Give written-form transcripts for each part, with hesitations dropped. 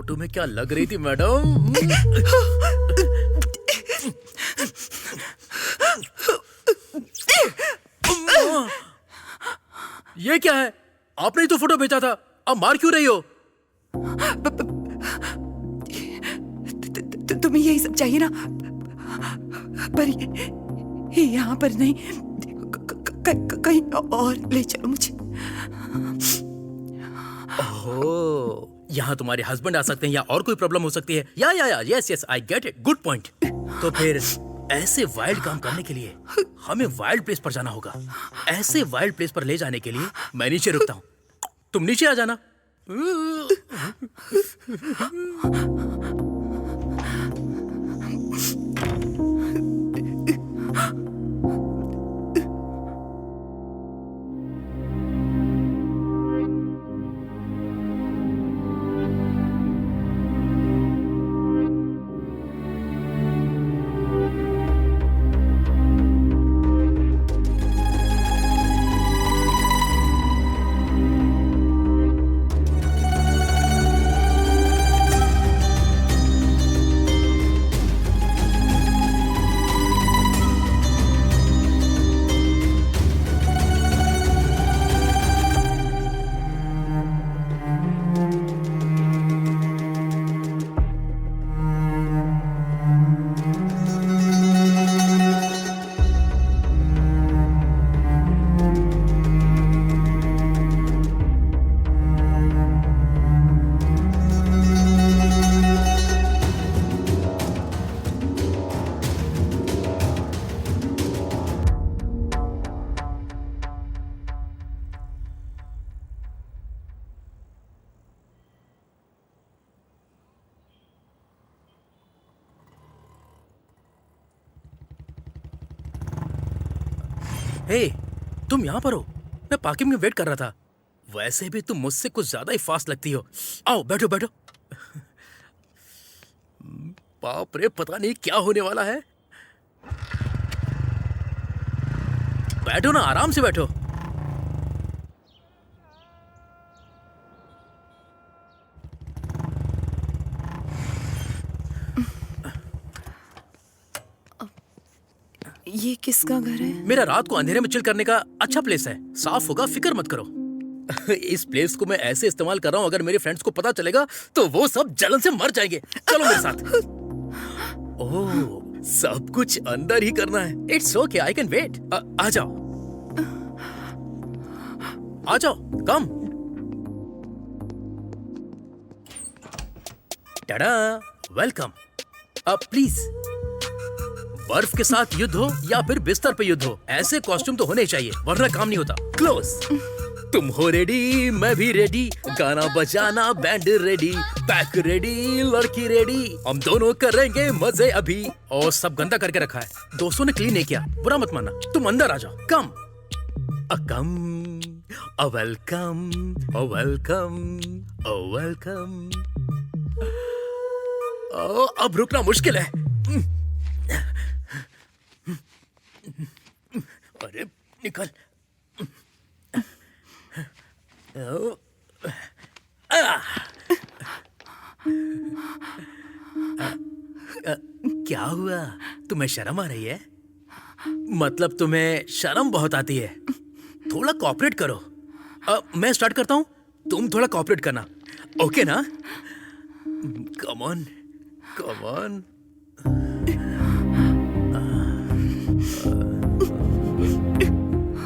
Photo में क्या लग रही थी मैडम? ये क्या है? आपने ही तो फोटो भेजा था, अब मार क्यों रही हो? तुम्हें यही सब चाहिए ना? पर ये यहाँ पर नहीं, कहीं और ले चलो मुझे। ओह, यहाँ तुम्हारे हस्बैंड आ सकते हैं या और कोई प्रॉब्लम हो सकती है। या yes I get it, good point. तो फिर ऐसे वाइल्ड काम करने के लिए हमें वाइल्ड प्लेस पर जाना होगा। ऐसे वाइल्ड प्लेस पर ले जाने के लिए मैं नीचे रुकता हूँ, तुम नीचे आ जाना। हे, तुम यहाँ पर हो? मैं पार्किंग में वेट कर रहा था। वैसे भी तुम मुझसे कुछ ज्यादा ही फास्ट लगती हो। आओ बैठो बैठो। बाप रे, पता नहीं क्या होने वाला है। बैठो ना, आराम से बैठो। ये किसका घर है? मेरा रात को अंधेरे में चिल करने का अच्छा प्लेस है। साफ होगा, फिक्र मत करो। इस प्लेस को मैं ऐसे इस्तेमाल कर रहा हूँ, अगर मेरे फ्रेंड्स को पता चलेगा तो वो सब जलन से मर जाएंगे। चलो मेरे साथ। ओह, सब कुछ अंदर ही करना है। It's okay, I can wait. आ जाओ, आ जाओ, कम। टाडा, वेलकम। प्लीज, बर्फ के साथ युद्ध हो या फिर बिस्तर पे युद्ध हो, ऐसे कॉस्ट्यूम तो होने चाहिए, वरना काम नहीं होता। क्लोज। तुम हो रेडी, मैं भी रेडी। गाना बजाना, बैंड रेडी, पैक रेडी, लड़की रेडी। हम दोनों करेंगे मजे अभी। और सब गंदा करके रखा है, दोस्तों ने क्लीन नहीं किया, बुरा मत मानना। तुम अंदर आ जाओ, come. Come, welcome, welcome, welcome. अब रुकना मुश्किल है। अरे निकल। क्या हुआ? तुम्हें शर्म आ रही है? मतलब तुम्हें शर्म बहुत आती है? थोड़ा कोऑपरेट करो। मैं स्टार्ट करता हूँ, तुम थोड़ा कोऑपरेट करना, ओके ना? कम ऑन, कम ऑन।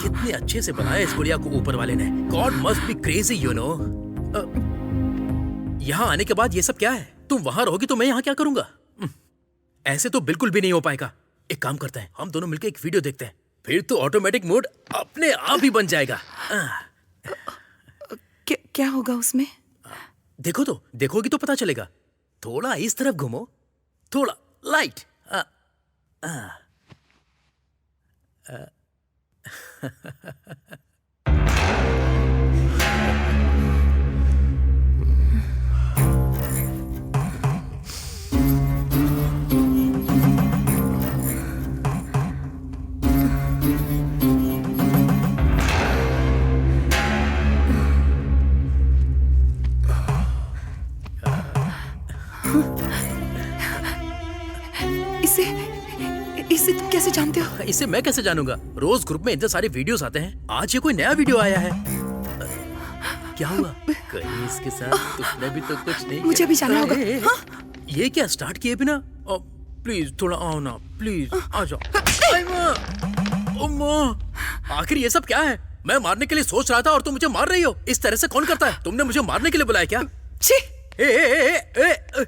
कितने अच्छे से बनाया इस गुड़िया को ऊपर वाले ने। God must be crazy, you know. यहाँ आने के बाद ये सब क्या है? तुम वहां रहोगी तो मैं यहाँ क्या करूंगा? ऐसे तो बिल्कुल भी नहीं हो पाएगा। एक काम करते हैं, हम दोनों मिलकर एक वीडियो देखते हैं, फिर तो ऑटोमेटिक मोड अपने आप ही बन जाएगा। क्या होगा उसमें? देखो तो, देखोगी तो पता चलेगा। थोड़ा इस तरफ घूमो, थोड़ा लाइट। इसे तुम कैसे जानते हो? इसे मैं कैसे जानूंगा? रोज ग्रुप में इतने सारे वीडियोस आते हैं, आज ये कोई नया वीडियो आया है। क्या हुआ? कहीं इसके साथ तुमने भी तो कुछ नहीं मुझे भी जाना होगा। हाँ? ये क्या स्टार्ट किए बिना? प्लीज थोड़ा आओ ना, प्लीज आ जाओ। आखिर ये सब क्या है? मैं मारने के लिए सोच रहा था और तुम मुझे मार रही हो। इस तरह से कौन करता है? तुमने मुझे मारने के लिए बुलाया क्या? छी! ए, ए, ए, ए,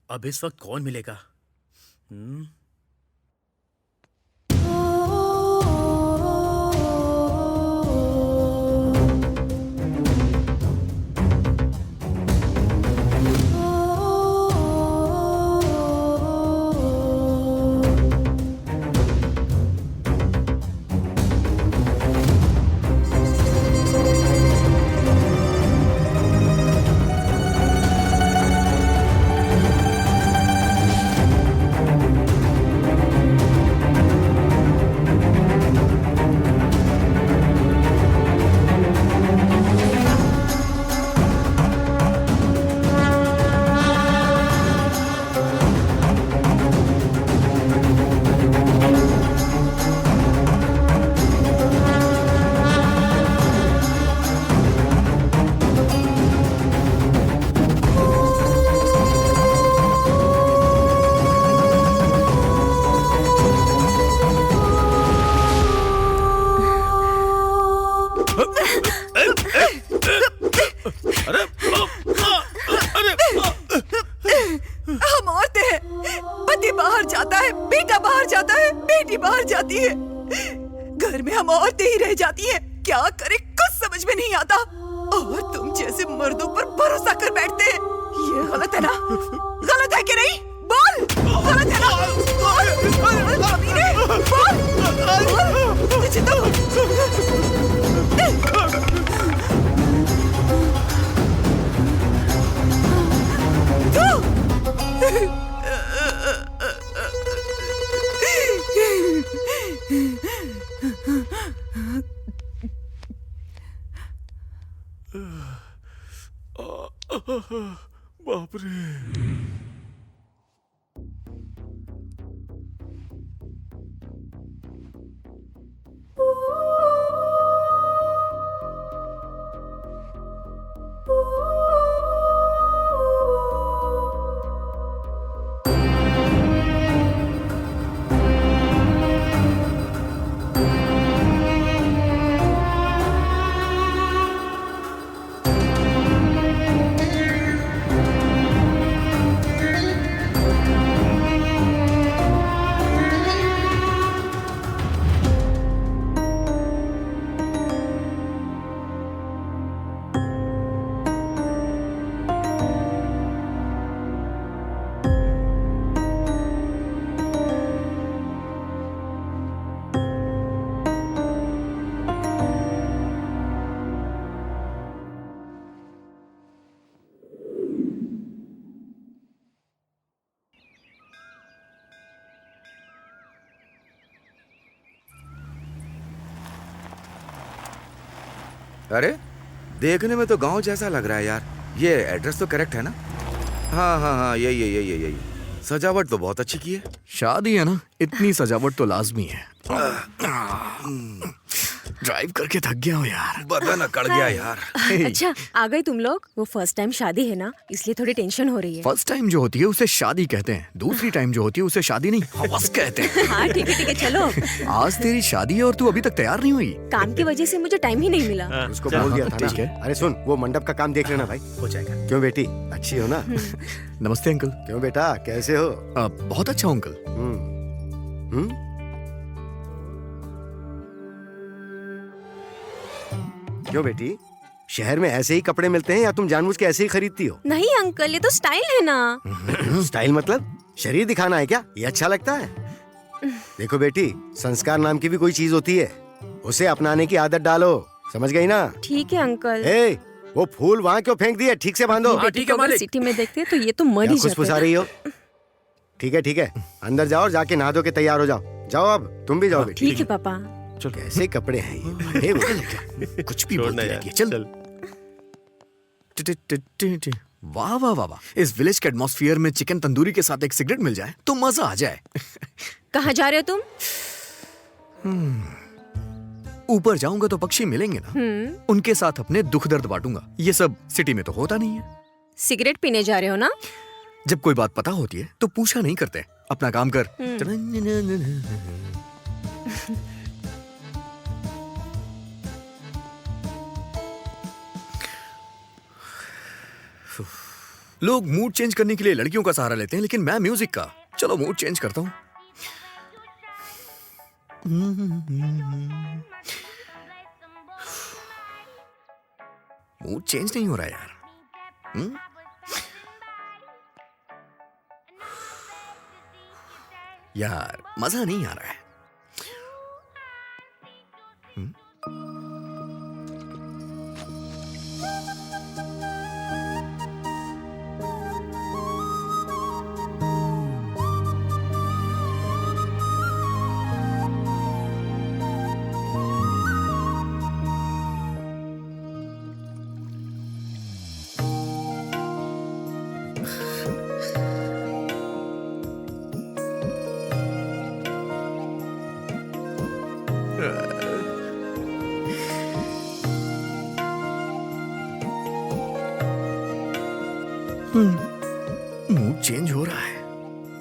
अब इस वक्त कौन मिलेगा? हम औरतें हैं। पति बाहर जाता है, बेटा बाहर जाता है, बेटी बाहर जाती है, घर में हम औरतें ही रह जाती हैं। क्या करें कुछ समझ में नहीं आता। और तुम जैसे मर्दों पर भरोसा कर बैठते हैं। ये गलत है ना? गलत है कि नहीं? बोल, गलत है ना? बोल, कमीने, बोल, तुझे बाप रे। अरे देखने में तो गांव जैसा लग रहा है यार। ये एड्रेस तो करेक्ट है ना? हाँ हाँ हाँ, यही। सजावट तो बहुत अच्छी की है। शादी है ना, इतनी सजावट तो लाजमी है। ड्राइव करके थक गया हूँ यार, बदन अकड़ गया यार। अच्छा आ गए तुम लोग। वो फर्स्ट टाइम शादी है ना, इसलिए थोड़ी टेंशन हो रही है। फर्स्ट टाइम जो होती है उसे शादी कहते हैं, दूसरी टाइम जो होती है उसे शादी नहीं हवस कहते हैं। हाँ ठीक है चलो। आज तेरी शादी है और तू अभी तक तैयार नहीं हुई। काम की वजह से मुझे टाइम ही नहीं मिला। उसको बोल दिया था ठीक है। ना। अरे सुन, वो मंडप का काम देख लेना भाई। हो जाएगा। क्यों बेटी, अच्छी हो ना? नमस्ते अंकल। क्यों बेटा, कैसे हो? बहुत अच्छा हूँ अंकल। क्यों बेटी, शहर में ऐसे ही कपड़े मिलते हैं या तुम जानबूझ के ऐसे ही खरीदती हो? नहीं अंकल, ये तो स्टाइल है ना। स्टाइल मतलब शरीर दिखाना है क्या? ये अच्छा लगता है? देखो बेटी, संस्कार नाम की भी कोई चीज होती है, उसे अपनाने की आदत डालो, समझ गई ना? ठीक है अंकल। ए, वो फूल वहाँ क्यों फेंक दिए? ठीक से बांधो। हाँ, ठीक है मालिक। सिटी में देखते तो ये तो मर ही खुशफुसा जाते। रही हो? ठीक है, अंदर जाओ और जाके नहा धो के तैयार हो जाओ। जाओ अब तुम भी जाओ बेटी। ठीक है पापा। कैसे कपड़े हैं ये? कुछ भी बोलती रहती है। चल। वाह वाह वाह वाह, इस विलेज के एटमॉस्फेयर में चिकन तंदूरी के साथ एक सिगरेट मिल जाए तो मजा आ जाए। कहाँ जा रहे हो तुम? ऊपर जाऊंगा तो पक्षी मिलेंगे ना, उनके साथ अपने दुख दर्द बांटूंगा। ये सब सिटी में तो होता नहीं है। सिगरेट पीने जा रहे हो ना? जब कोई बात पता होती है तो पूछा नहीं करते, अपना काम कर। लोग मूड चेंज करने के लिए लड़कियों का सहारा लेते हैं, लेकिन मैं म्यूजिक का। चलो मूड चेंज करता हूँ। मूड चेंज नहीं हो रहा यार। यार मजा नहीं आ रहा है। मूड चेंज हो रहा है।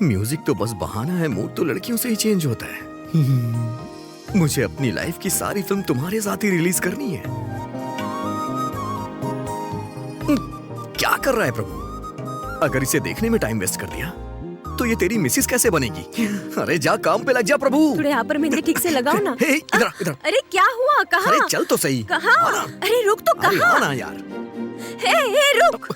म्यूजिक तो बस बहाना है, मूड तो लड़कियों से ही चेंज होता है। मुझे अपनी लाइफ की सारी फिल्म तुम्हारे साथ ही रिलीज करनी है। क्या कर रहा है प्रभु? अगर इसे देखने में टाइम वेस्ट कर दिया तो ये तेरी मिसिस कैसे बनेगी? अरे जा काम पे लग जा प्रभु। थोड़े यहाँ पर मेहंदी ठीक से लगाओ ना। हे, इधर इधर। अरे क्या हुआ? कहाँ? अरे चल तो सही। कहाँ? अरे रुक तो, अरे कहाँ? आना यार। हे रुक,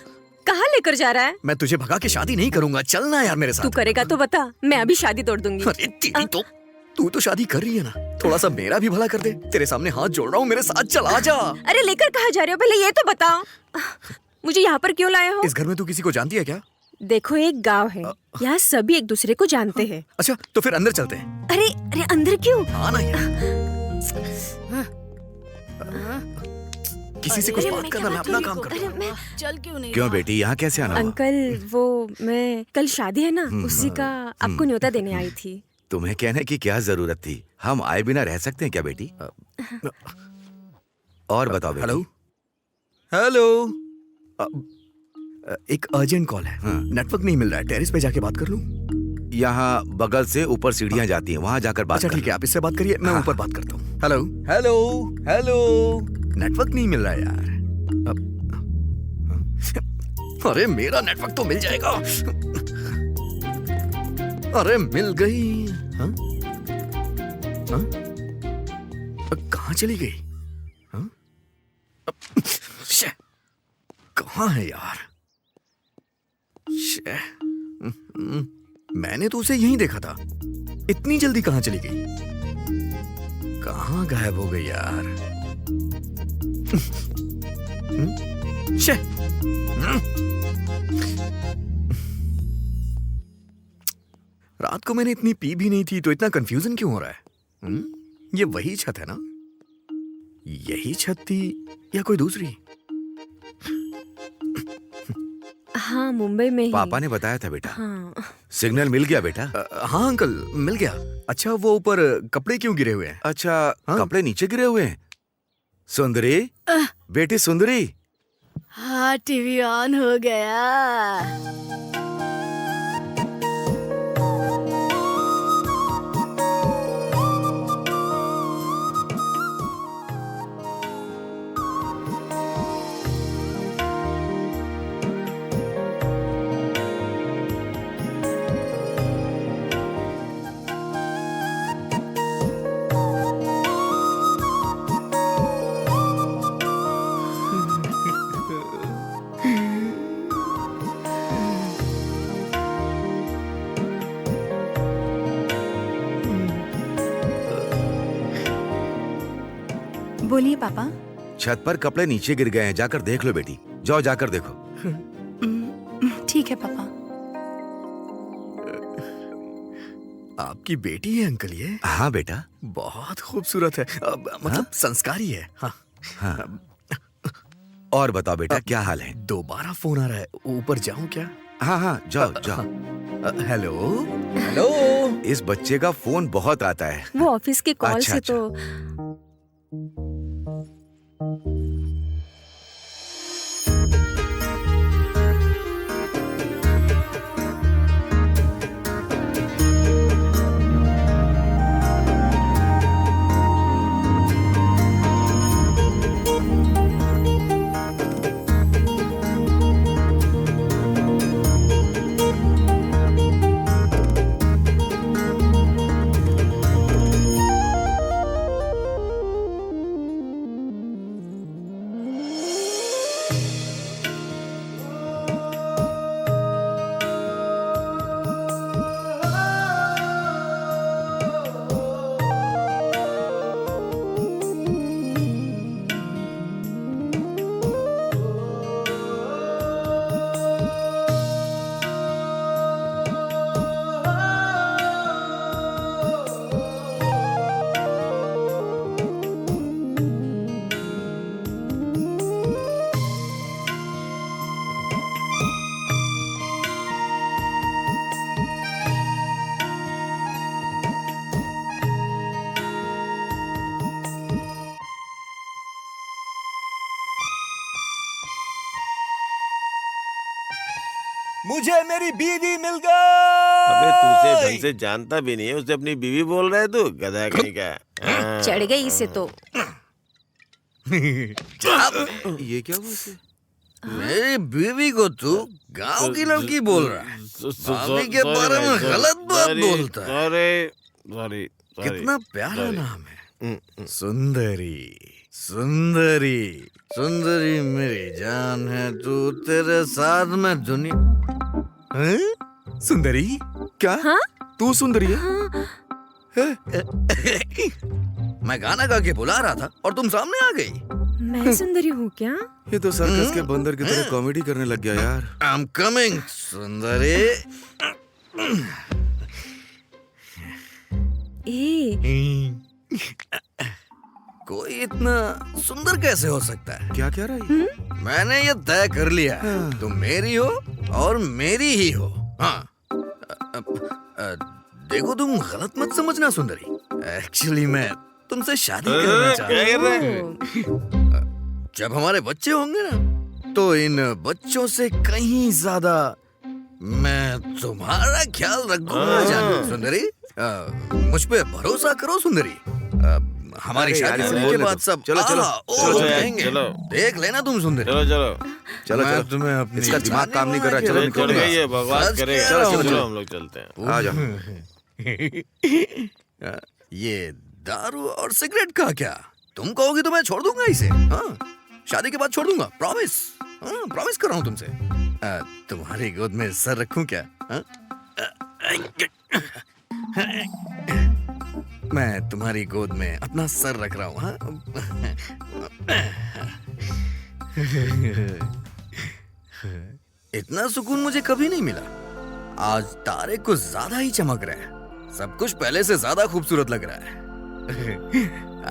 कहाँ लेकर जा रहा है? मैं तुझे भगा के शादी नहीं करूंगा, चलना यार मेरे तू साथ। करेगा तो बता, मैं अभी शादी तोड़ दूंगी। अरे तेरी तो, तू तो शादी कर रही है ना, थोड़ा सा मेरा भी भला कर दे। तेरे सामने हाथ जोड़ रहा हूँ, मेरे साथ चला जा। अरे लेकर कहाँ जा रहे हो, पहले ये तो बताओ। मुझे यहाँ पर क्यों लाए हो? इस घर में तू किसी को जानती है क्या? देखो एक गांव है, यहाँ सभी एक दूसरे को जानते हैं। अच्छा तो फिर अंदर चलते हैं। अरे अरे अंदर क्यों? आना यार। किसी से कुछ बात करना, मैं अपना काम करता हूँ। चल क्यों नहीं? क्यों बेटी, यहाँ कैसे आना हुआ? अंकल वो मैं कल शादी है ना, उसी का आपको न्योता देने आई थी। तुम्हें कहने की क्या जरूरत थी? हम आए बिना रह सकते हैं क्या बेटी? और बताओ बेटी। हेलो हेलो, एक अर्जेंट कॉल है। नेटवर्क नहीं मिल रहा है, टेरेस पे जाके बात कर लूं? यहाँ बगल से ऊपर सीढ़ियाँ जाती हैं, वहाँ जाकर बात अच्छा कर ठीक है, आप इससे बात करिए, मैं हाँ। ऊपर बात करता हूँ। हेलो हेलो हेलो, नेटवर्क नहीं मिल रहा है यार। अरे मेरा नेटवर्क तो मिल जाएगा। अरे मिल गई। हाँ? हाँ? कहाँ चली गई? हाँ? कहाँ है यार? मैंने तो उसे यहीं देखा था, इतनी जल्दी कहाँ चली गई? कहाँ गायब हो गई यार? रात को मैंने इतनी पी भी नहीं थी, तो इतना कंफ्यूजन क्यों हो रहा है? ये वही छत है ना? यही छत थी या कोई दूसरी? हाँ मुंबई में ही। पापा ने बताया था बेटा। हाँ। सिग्नल मिल गया बेटा? हाँ अंकल मिल गया। अच्छा वो ऊपर कपड़े क्यों गिरे हुए हैं? अच्छा हाँ? कपड़े नीचे गिरे हुए हैं? सुंदरी, बेटी सुंदरी। हाँ टीवी ऑन हो गया। बोलिए पापा। छत पर कपड़े नीचे गिर गए हैं, जाकर देख लो बेटी। जाओ जाकर देखो। ठीक है पापा। आपकी बेटी है अंकल ये? हाँ बेटा। बहुत खूबसूरत है, मतलब संस्कारी है। हाँ। हाँ। और बताओ बेटा, क्या हाल है? दोबारा फोन आ रहा है, ऊपर जाऊं क्या? हाँ हाँ, जाओ जाओ। Hello hello. इस बच्चे का फोन बहुत आता है। वो ऑफिस के कॉल अच्छा, से अच्छा। तो मुझे मेरी बीवी मिल गई। अबे तू उसे ढंग से जानता भी नहीं है, उसे अपनी बीवी बोल रहा है तू, गधा कहीं का। हाँ। चढ़ गई इसे तो। ये क्या हुआ इसे? मेरी बीवी को तू गांव की लड़की बोल रहा है। भाभी के बारे में गलत बात बोलता है। सॉरी कितना प्यारा नाम है, सुंदरी। सुंदरी सुंदरी मेरी जान है, तू तेरे साथ में दुनिया। हैं? सुंदरी क्या? हाँ? तू सुंदरी है? मैं गाना गा के बुला रहा था और तुम सामने आ गई। मैं सुंदरी हूँ क्या? ये तो सर्कस के बंदर की तरह कॉमेडी करने लग गया यार। आई एम कमिंग सुंदरी। ए कोई इतना सुंदर कैसे हो सकता है? क्या कह रहा है? मैंने ये तय कर लिया है, तुम मेरी हो और मेरी ही हो। हाँ देखो, तुम गलत मत समझना सुंदरी। एक्चुअली मैं तुमसे शादी करना चाहता क्या कर रहा है? हूँ। जब हमारे बच्चे होंगे ना, तो इन बच्चों से कहीं ज्यादा मैं तुम्हारा ख्याल रखूंगा जान सुंदरी। मुझ पे भरोसा करो सुंदरी। हमारी अरे यार, शादी इसे होने बोलने के दो। बाद सब चलो, चलो, चलो, कहेंगे। चलो। देख लेना तुम सुंदरी। चलो चलो मैं चलो, तुम्हें अपनी इसका दिमाग काम नहीं कर रहा। चलो चलो निकलो चढ़ गई है, सच बकवास कह करेगा। रहा हूँ। चलो हम लोग चलते हैं। आ जाओ। ये दारू और सिगरेट का क्या? तुम कहोगी तो मैं छोड़ दूंगा इसे। हाँ, शादी के बाद छोड़ दूंगा, प्रॉमिस। हाँ, प्रॉमिस कर रहा हूँ तुमसे। तुम्हारी गोद में सर रखूं क्या? हाँ? मैं तुम्हारी गोद में अपना सर रख रहा हूँ। हाँ? इतना सुकून मुझे कभी नहीं मिला। आज तारे कुछ ज्यादा ही चमक रहे हैं, सब कुछ पहले से ज्यादा खूबसूरत लग रहा है।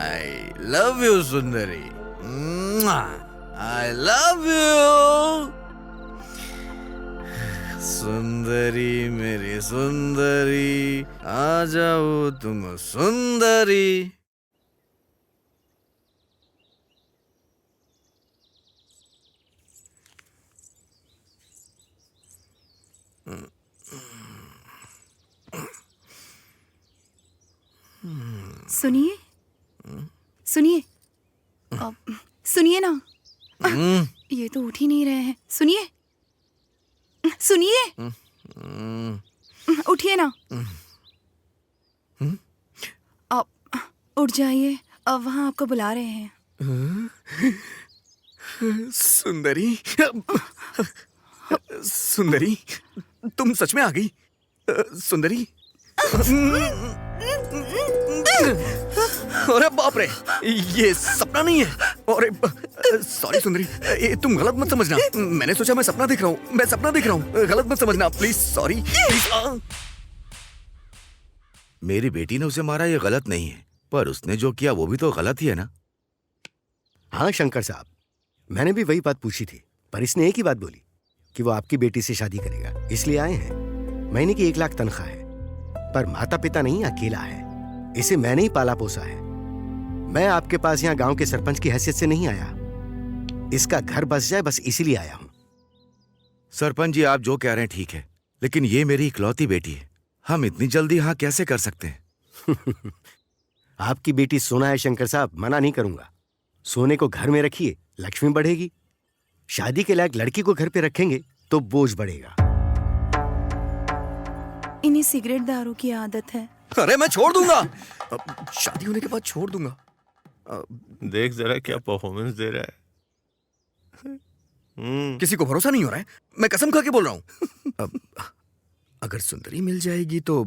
I love you Sundari. I love you सुंदरी, मेरी सुंदरी, आ जाओ तुम सुंदरी। सुनिए सुनिए सुनिए ना। ये तो उठ ही नहीं रहे हैं। सुनिए सुनिए, उठिए ना। आप उठ जाइए, अब वहाँ आपको बुला रहे हैं। सुंदरी, सुंदरी, तुम सच में आ गई? सुंदरी, अरे बाप रे, ये सपना नहीं है। अरे सॉरी सुंदरी, तुम गलत मत समझना। मैंने सोचा मैं सपना देख रहा हूँ, मैं सपना देख रहा हूँ। गलत मत समझना प्लीज। Sorry please. मेरी बेटी ने उसे मारा, ये गलत नहीं है, पर उसने जो किया वो भी तो गलत ही है ना। हाँ शंकर साहब, मैंने भी वही बात पूछी थी, पर इसने एक ही बात बोली कि वो आपकी बेटी से शादी करेगा, इसलिए आए हैं। महीने की 1 लाख तनख्वाह है, पर माता पिता नहीं, अकेला है। इसे मैंने ही पाला पोसा है। मैं आपके पास यहाँ गांव के सरपंच की हैसियत से नहीं आया, इसका घर बस जाए बस इसीलिए आया हूं। सरपंच जी, आप जो कह रहे हैं ठीक है, लेकिन ये मेरी इकलौती बेटी है। हम इतनी जल्दी हाँ कैसे कर सकते हैं? आपकी बेटी सोना है शंकर साहब, मना नहीं करूंगा। सोने को घर में रखिए, लक्ष्मी बढ़ेगी। शादी के लायक लड़की को घर पे रखेंगे तो बोझ बढ़ेगा। इन्हें सिगरेट दारू की आदत है। अरे मैं छोड़ दूंगा, शादी होने के बाद छोड़ दूंगा। देख जरा क्या परफॉर्मेंस दे रहा है। किसी को भरोसा नहीं हो रहा है, मैं कसम खा के बोल रहा हूं। अगर सुंदरी मिल जाएगी तो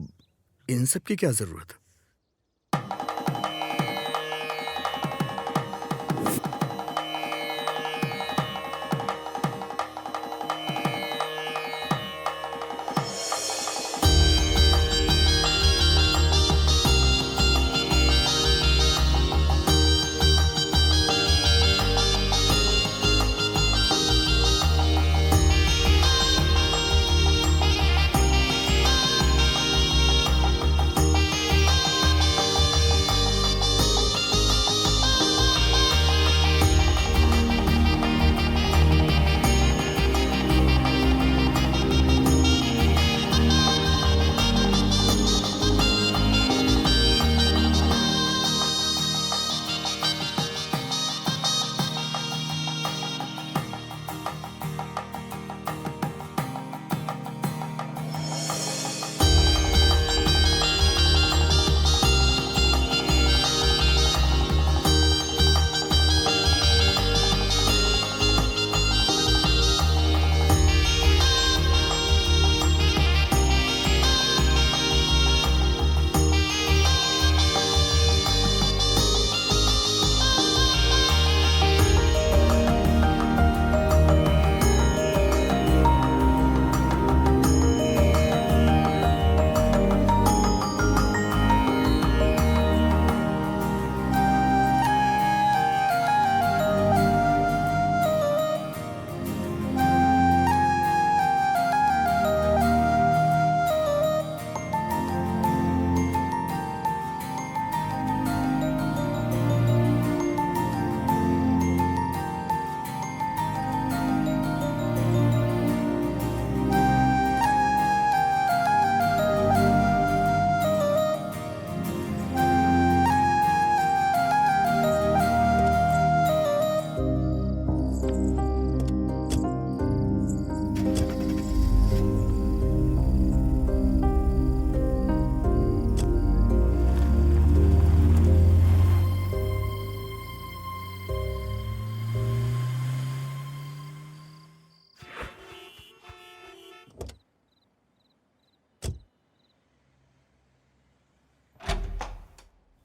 इन सब की क्या जरूरत?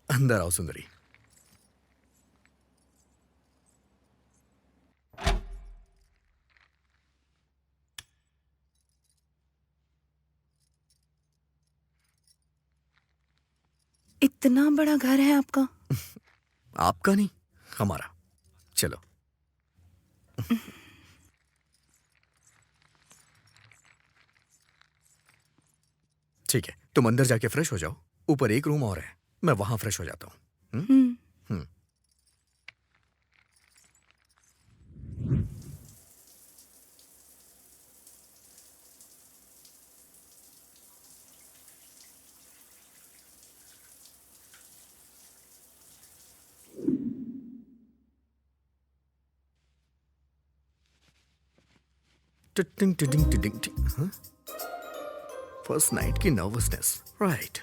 अंदर आओ सुंदरी। इतना बड़ा घर है आपका? आपका नहीं, हमारा। चलो। ठीक है, तुम अंदर जाके फ्रेश हो जाओ। ऊपर एक रूम और है, मैं वहां फ्रेश हो जाता हूँ। टिटिंग टिटिंग टिटिंग टिटिंग। फर्स्ट नाइट की नर्वसनेस, राइट।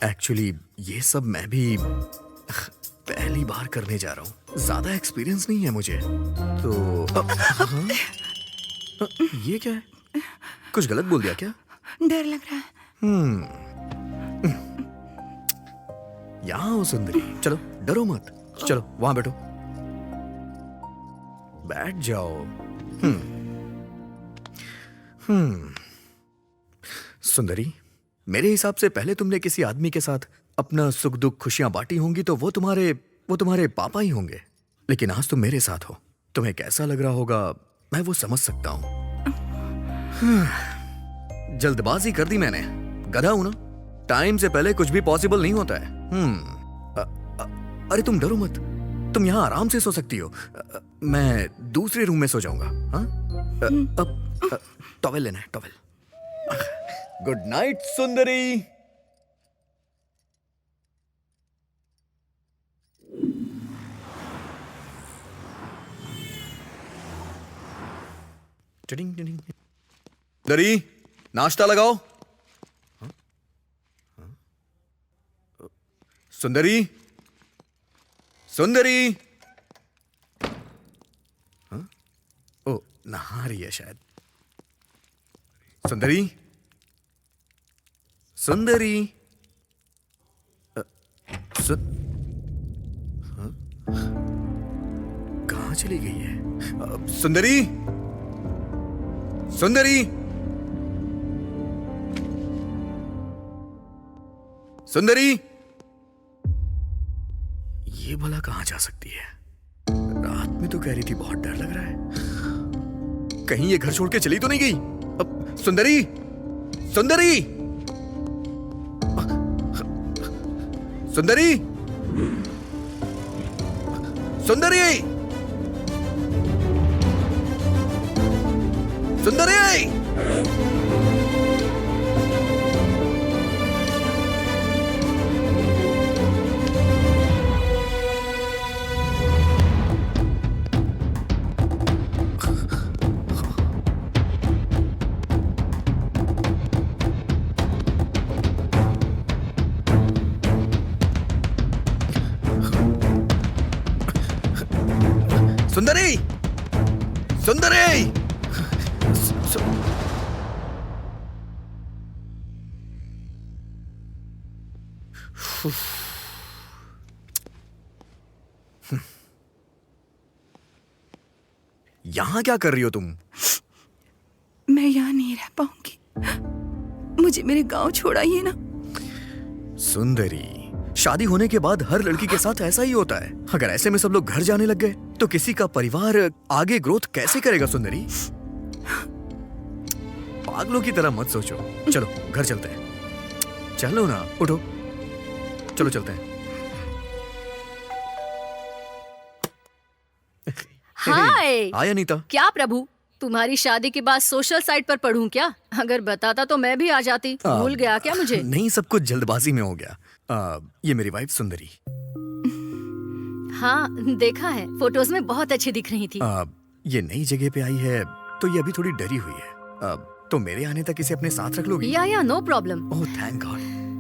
एक्चुअली ये सब मैं भी पहली बार करने जा रहा हूँ, ज्यादा एक्सपीरियंस नहीं है मुझे तो। ये क्या है? कुछ गलत बोल दिया क्या? डर लग रहा है। यहाँ हो सुंदरी, चलो डरो मत, चलो वहां बैठो, बैठ जाओ। सुंदरी, मेरे हिसाब से पहले तुमने किसी आदमी के साथ अपना सुख दुख खुशियां बांटी होंगी तो वो तुम्हारे पापा ही होंगे। लेकिन आज तुम मेरे साथ हो, तुम्हें कैसा लग रहा होगा मैं वो समझ सकता हूं। जल्दबाजी कर दी मैंने, गधा हूं ना। टाइम से पहले कुछ भी पॉसिबल नहीं होता है। अरे तुम डरो मत, तुम यहाँ आराम से सो सकती हो। मैं दूसरे रूम में सो जाऊंगा। हाँ? अब टॉवेल लेना है, टॉवेल। गुड नाइट सुंदरी। सुंदरी, नाश्ता लगाओ। सुंदरी, सुंदरी। हाँ? ओ, नहा रही है शायद। सुंदरी, सुंदरी। हाँ? कहाँ चली गई है? सुंदरी, सुंदरी, सुंदरी। ये भला कहां जा सकती है? रात में तो कह रही थी बहुत डर लग रहा है। कहीं ये घर छोड़ के चली तो नहीं गई? अब सुंदरी, सुंदरी, सुंदरी, सुंदरी, सुंदरी। सुंदरी, सुंदरी। यहां क्या कर रही हो तुम? मैं यहाँ नहीं रह पाऊंगी, मुझे मेरे गांव छोड़ाइए ना। सुंदरी, शादी होने के बाद हर लड़की के साथ ऐसा ही होता है। अगर ऐसे में सब लोग घर जाने लग गए तो किसी का परिवार आगे ग्रोथ कैसे करेगा? सुंदरी, पागलों की तरह मत सोचो। चलो घर चलते हैं। चलो ना, उठो, चलो चलते हैं। हाय। हाय अनीता। क्या प्रभु, तुम्हारी शादी के बाद सोशल साइट पर पढ़ूं क्या? अगर बताता तो मैं भी आ जाती। भूल गया क्या मुझे? नहीं, सब कुछ जल्दबाजी में हो गया। ये मेरी वाइफ सुंदरी। हाँ, देखा है, फोटोज में बहुत अच्छी दिख रही थी। ये नई जगह पे आई है तो ये अभी थोड़ी डरी हुई है। तो मेरे आने तक इसे अपने साथ रख लोगी? या no problem. Oh thank God,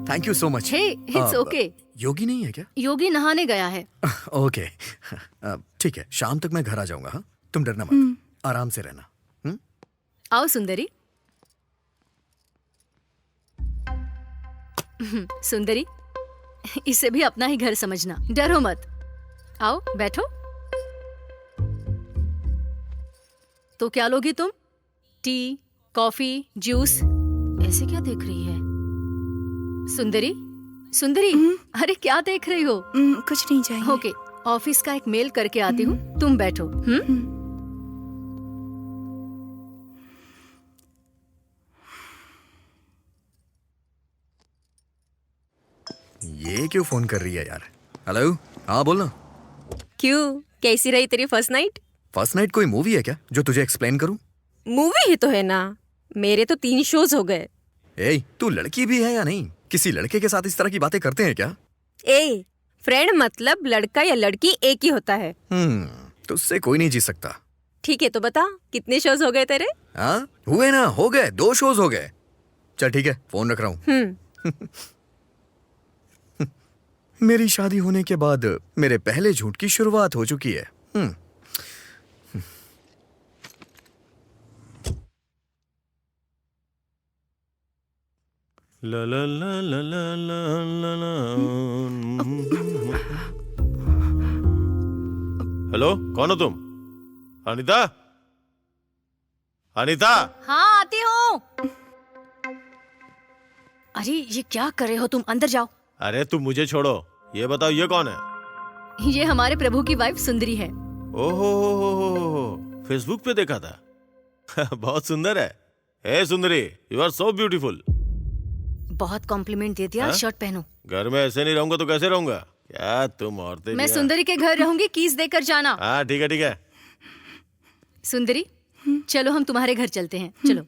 thank you so much. Hey, it's okay. Yogi नहीं है क्या? योगी नहाने गया है। ओके, ठीक है, शाम तक मैं घर आ जाऊंगा। हाँ, तुम डरना मत, आराम से रहना। आओ सुंदरी। सुंदरी, इसे भी अपना ही घर समझना, डरो मत। आओ बैठो। तो क्या लोगी तुम? T, coffee, juice? ऐसे क्या देख रही है? सुंदरी, सुंदरी, अरे क्या देख रही हो? कुछ नहीं चाहिए। ओके, ऑफिस का एक मेल करके आती हूँ, तुम बैठो। ये क्यों फोन कर रही है यार? हेलो, हाँ बोलना। क्यों, कैसी रही तेरी फर्स्ट नाइट? फर्स्ट नाइट कोई मूवी है क्या जो तुझे एक्सप्लेन करूं? मूवी ही तो है ना, मेरे तो 3 शोज हो गए। ए, तू लड़की भी है या नहीं? किसी लड़के के साथ इस तरह की बातें करते हैं क्या? ए, फ्रेंड मतलब लड़का या लड़की एक ही होता है। तुझसे कोई नहीं जी सकता। ठीक है, तो बता कितने शोज हो गए तेरे? हाँ, हुए ना, हो गए, 2 शोज हो गए। चल ठीक है, फोन रख रहा हूँ। मेरी शादी होने के बाद मेरे पहले झूठ की शुरुआत हो चुकी है। ला ला ला ला ला ला ला। हेलो, कौन हो तुम? अनीता, अनीता। हाँ, आती हूँ। अरे ये क्या कर रहे हो तुम, अंदर जाओ। अरे तुम मुझे छोड़ो, ये बताओ ये कौन है? ये हमारे प्रभु की वाइफ सुंदरी है। ओहो, फेसबुक पे देखा था। बहुत सुंदर है। ए सुंदरी, यू आर सो ब्यूटीफुल। बहुत कॉम्प्लीमेंट दे दिया। हाँ? शर्ट पहनो। घर में ऐसे नहीं रहूंगा तो कैसे रहूंगा? क्या तुम औरतें मैं भी हैं। सुंदरी के घर रहूंगी, कीज देकर जाना। हाँ ठीक है ठीक है। सुंदरी चलो हम तुम्हारे घर चलते हैं, चलो।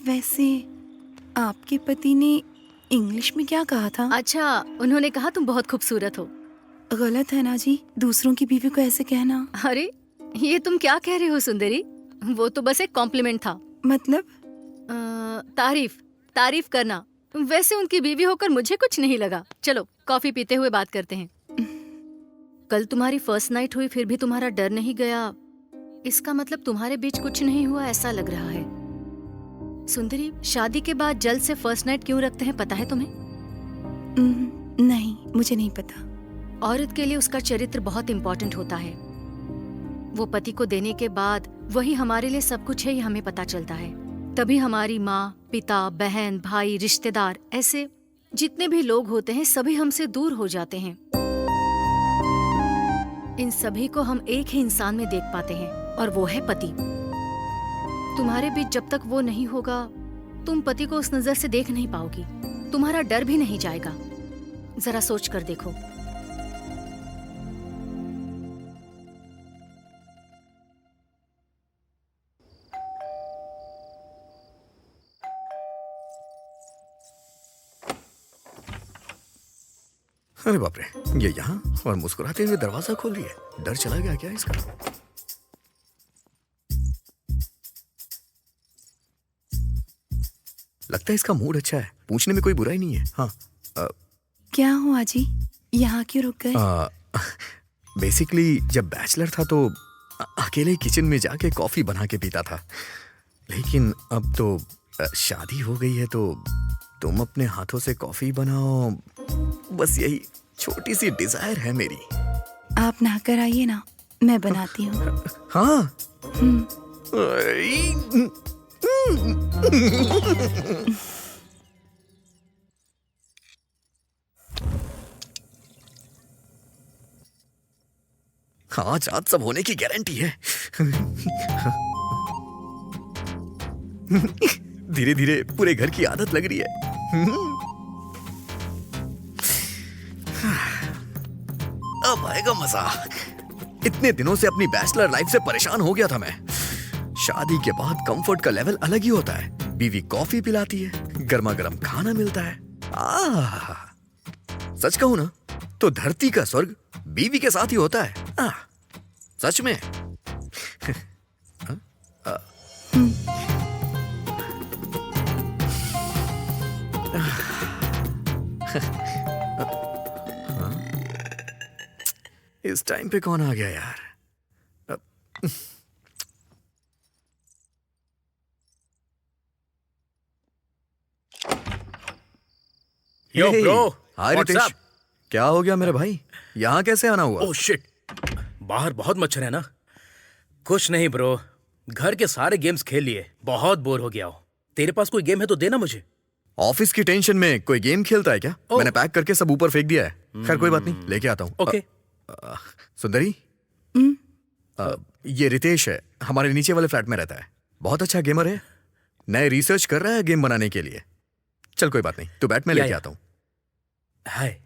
वैसे आपके पति ने इंग्लिश में क्या कहा था? अच्छा, उन्होंने कहा तुम बहुत खूबसूरत हो। गलत है ना जी, दूसरों की बीवी को ऐसे कहना। अरे ये तुम क्या कह रहे हो सुंदरी? वो तो बस एक कॉम्प्लीमेंट था। मतलब? तारीफ करना। वैसे उनकी बीवी होकर मुझे कुछ नहीं लगा। चलो कॉफी पीते हुए बात करते हैं। कल तुम्हारी फर्स्ट नाइट हुई फिर भी तुम्हारा डर नहीं गया, इसका मतलब तुम्हारे बीच कुछ नहीं हुआ ऐसा लग रहा है। सुंदरी, शादी के बाद जल्द से फर्स्ट नाइट क्यों रखते हैं पता है तुम्हें? नहीं, मुझे नहीं पता। औरत के लिए उसका चरित्र बहुत इम्पोर्टेंट होता है। वो पति को देने के बाद वही हमारे लिए सब कुछ है, ये हमें पता चलता है। तभी हमारी माँ, पिता, बहन, भाई, रिश्तेदार, ऐसे जितने भी लोग होते हैं सभी हमसे दूर हो जाते हैं। इन सभी को हम एक ही इंसान में देख पाते हैं और वो है पति। तुम्हारे बीच जब तक वो नहीं होगा तुम पति को उस नजर से देख नहीं पाओगी, तुम्हारा डर भी नहीं जाएगा। जरा सोच कर देखो। अरे बाप रे, ये यहाँ और मुस्कुराते हुए दरवाजा खोल रही है। डर चला गया क्या इसका? लगता है इसका मूड अच्छा है, पूछने में कोई बुराई नहीं है। हाँ क्या हुआ जी, यहाँ क्यों रुक गए? बेसिकली जब बैचलर था तो अकेले किचन में जाके कॉफी बना के पीता था, लेकिन अब तो शादी हो गई है तो तुम अपने हाथों से कॉफी बनाओ, बस यही छोटी सी डिजायर है मेरी। आप नहाकर आइए ना, मैं बनाती हूँ। हाँ। आज आज सब होने की गारंटी है। धीरे धीरे पूरे घर की आदत लग रही है। अब आएगा मजा। इतने दिनों से अपनी बैचलर लाइफ से परेशान हो गया था मैं। शादी के बाद कंफर्ट का लेवल अलग ही होता है। बीवी कॉफी पिलाती है, गर्मा गर्म खाना मिलता है। सच कहूं ना तो धरती का स्वर्ग बीवी के साथ ही होता है। सच में। इस टाइम पे कौन आ गया यार? Yo bro, hi what's Ritesh, up? क्या हो गया मेरे भाई? यहाँ कैसे आना हुआ? ओह शिट, बाहर बहुत मच्छर है ना। कुछ नहीं ब्रो, घर के सारे गेम्स खेल लिए, बहुत बोर हो गया हूँ। तेरे पास कोई गेम है तो देना मुझे। ऑफिस की टेंशन में कोई गेम खेलता है क्या? मैंने पैक करके सब ऊपर फेंक दिया है। खैर कोई बात नहीं, लेके आता हूँ। ओके। सुंदरी, ये रितेश है, हमारे नीचे वाले फ्लैट में रहता है। बहुत अच्छा गेमर है, नए रिसर्च कर रहा है गेम बनाने के लिए। चल कोई बात नहीं, तू बैठ, मैं लेके आता हूँ। हाय।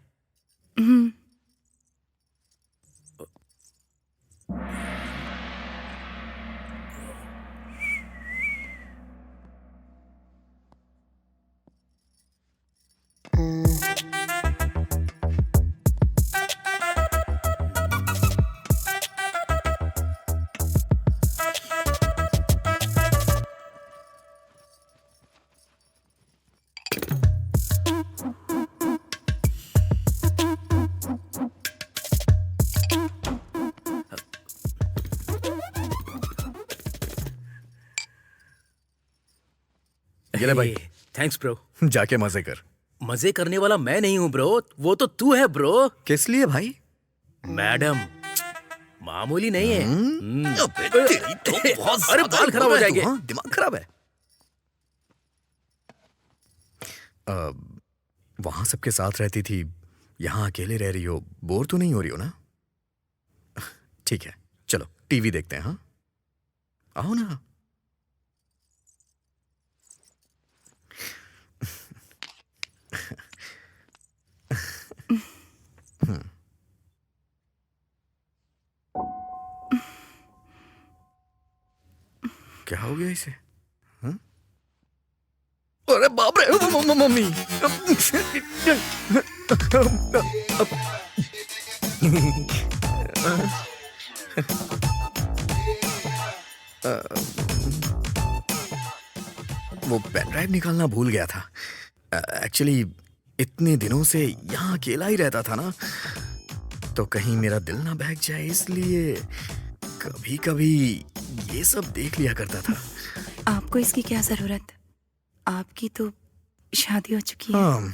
ये ले भाई, थैंक्स ब्रो। जाके मजे कर। मजे करने वाला मैं नहीं हूँ ब्रो, वो तो तू है ब्रो। किस लिए भाई? मैडम, मामूली नहीं है। अबे तेरी तो बहुत अरे ज्यादा बाल खराब हो है तू, जाएंगे। हाँ? दिमाग खराब है। वहां सबके साथ रहती थी, यहाँ अकेले रह रही हो, बोर तो नहीं हो रही हो ना? ठीक है, चलो टीवी देखते हैं। हाँ, आओ ना। क्या हो गया इसे? हाँ? अरे बाप रे, मम्मी। वो पेन ड्राइव निकालना भूल गया था। एक्चुअली इतने दिनों से यहाँ अकेला ही रहता था ना, तो कहीं मेरा दिल ना बहक जाए, इसलिए कभी कभी ये सब देख लिया करता था। आपको इसकी क्या जरूरत? आपकी तो शादी हो चुकी है। हाँ,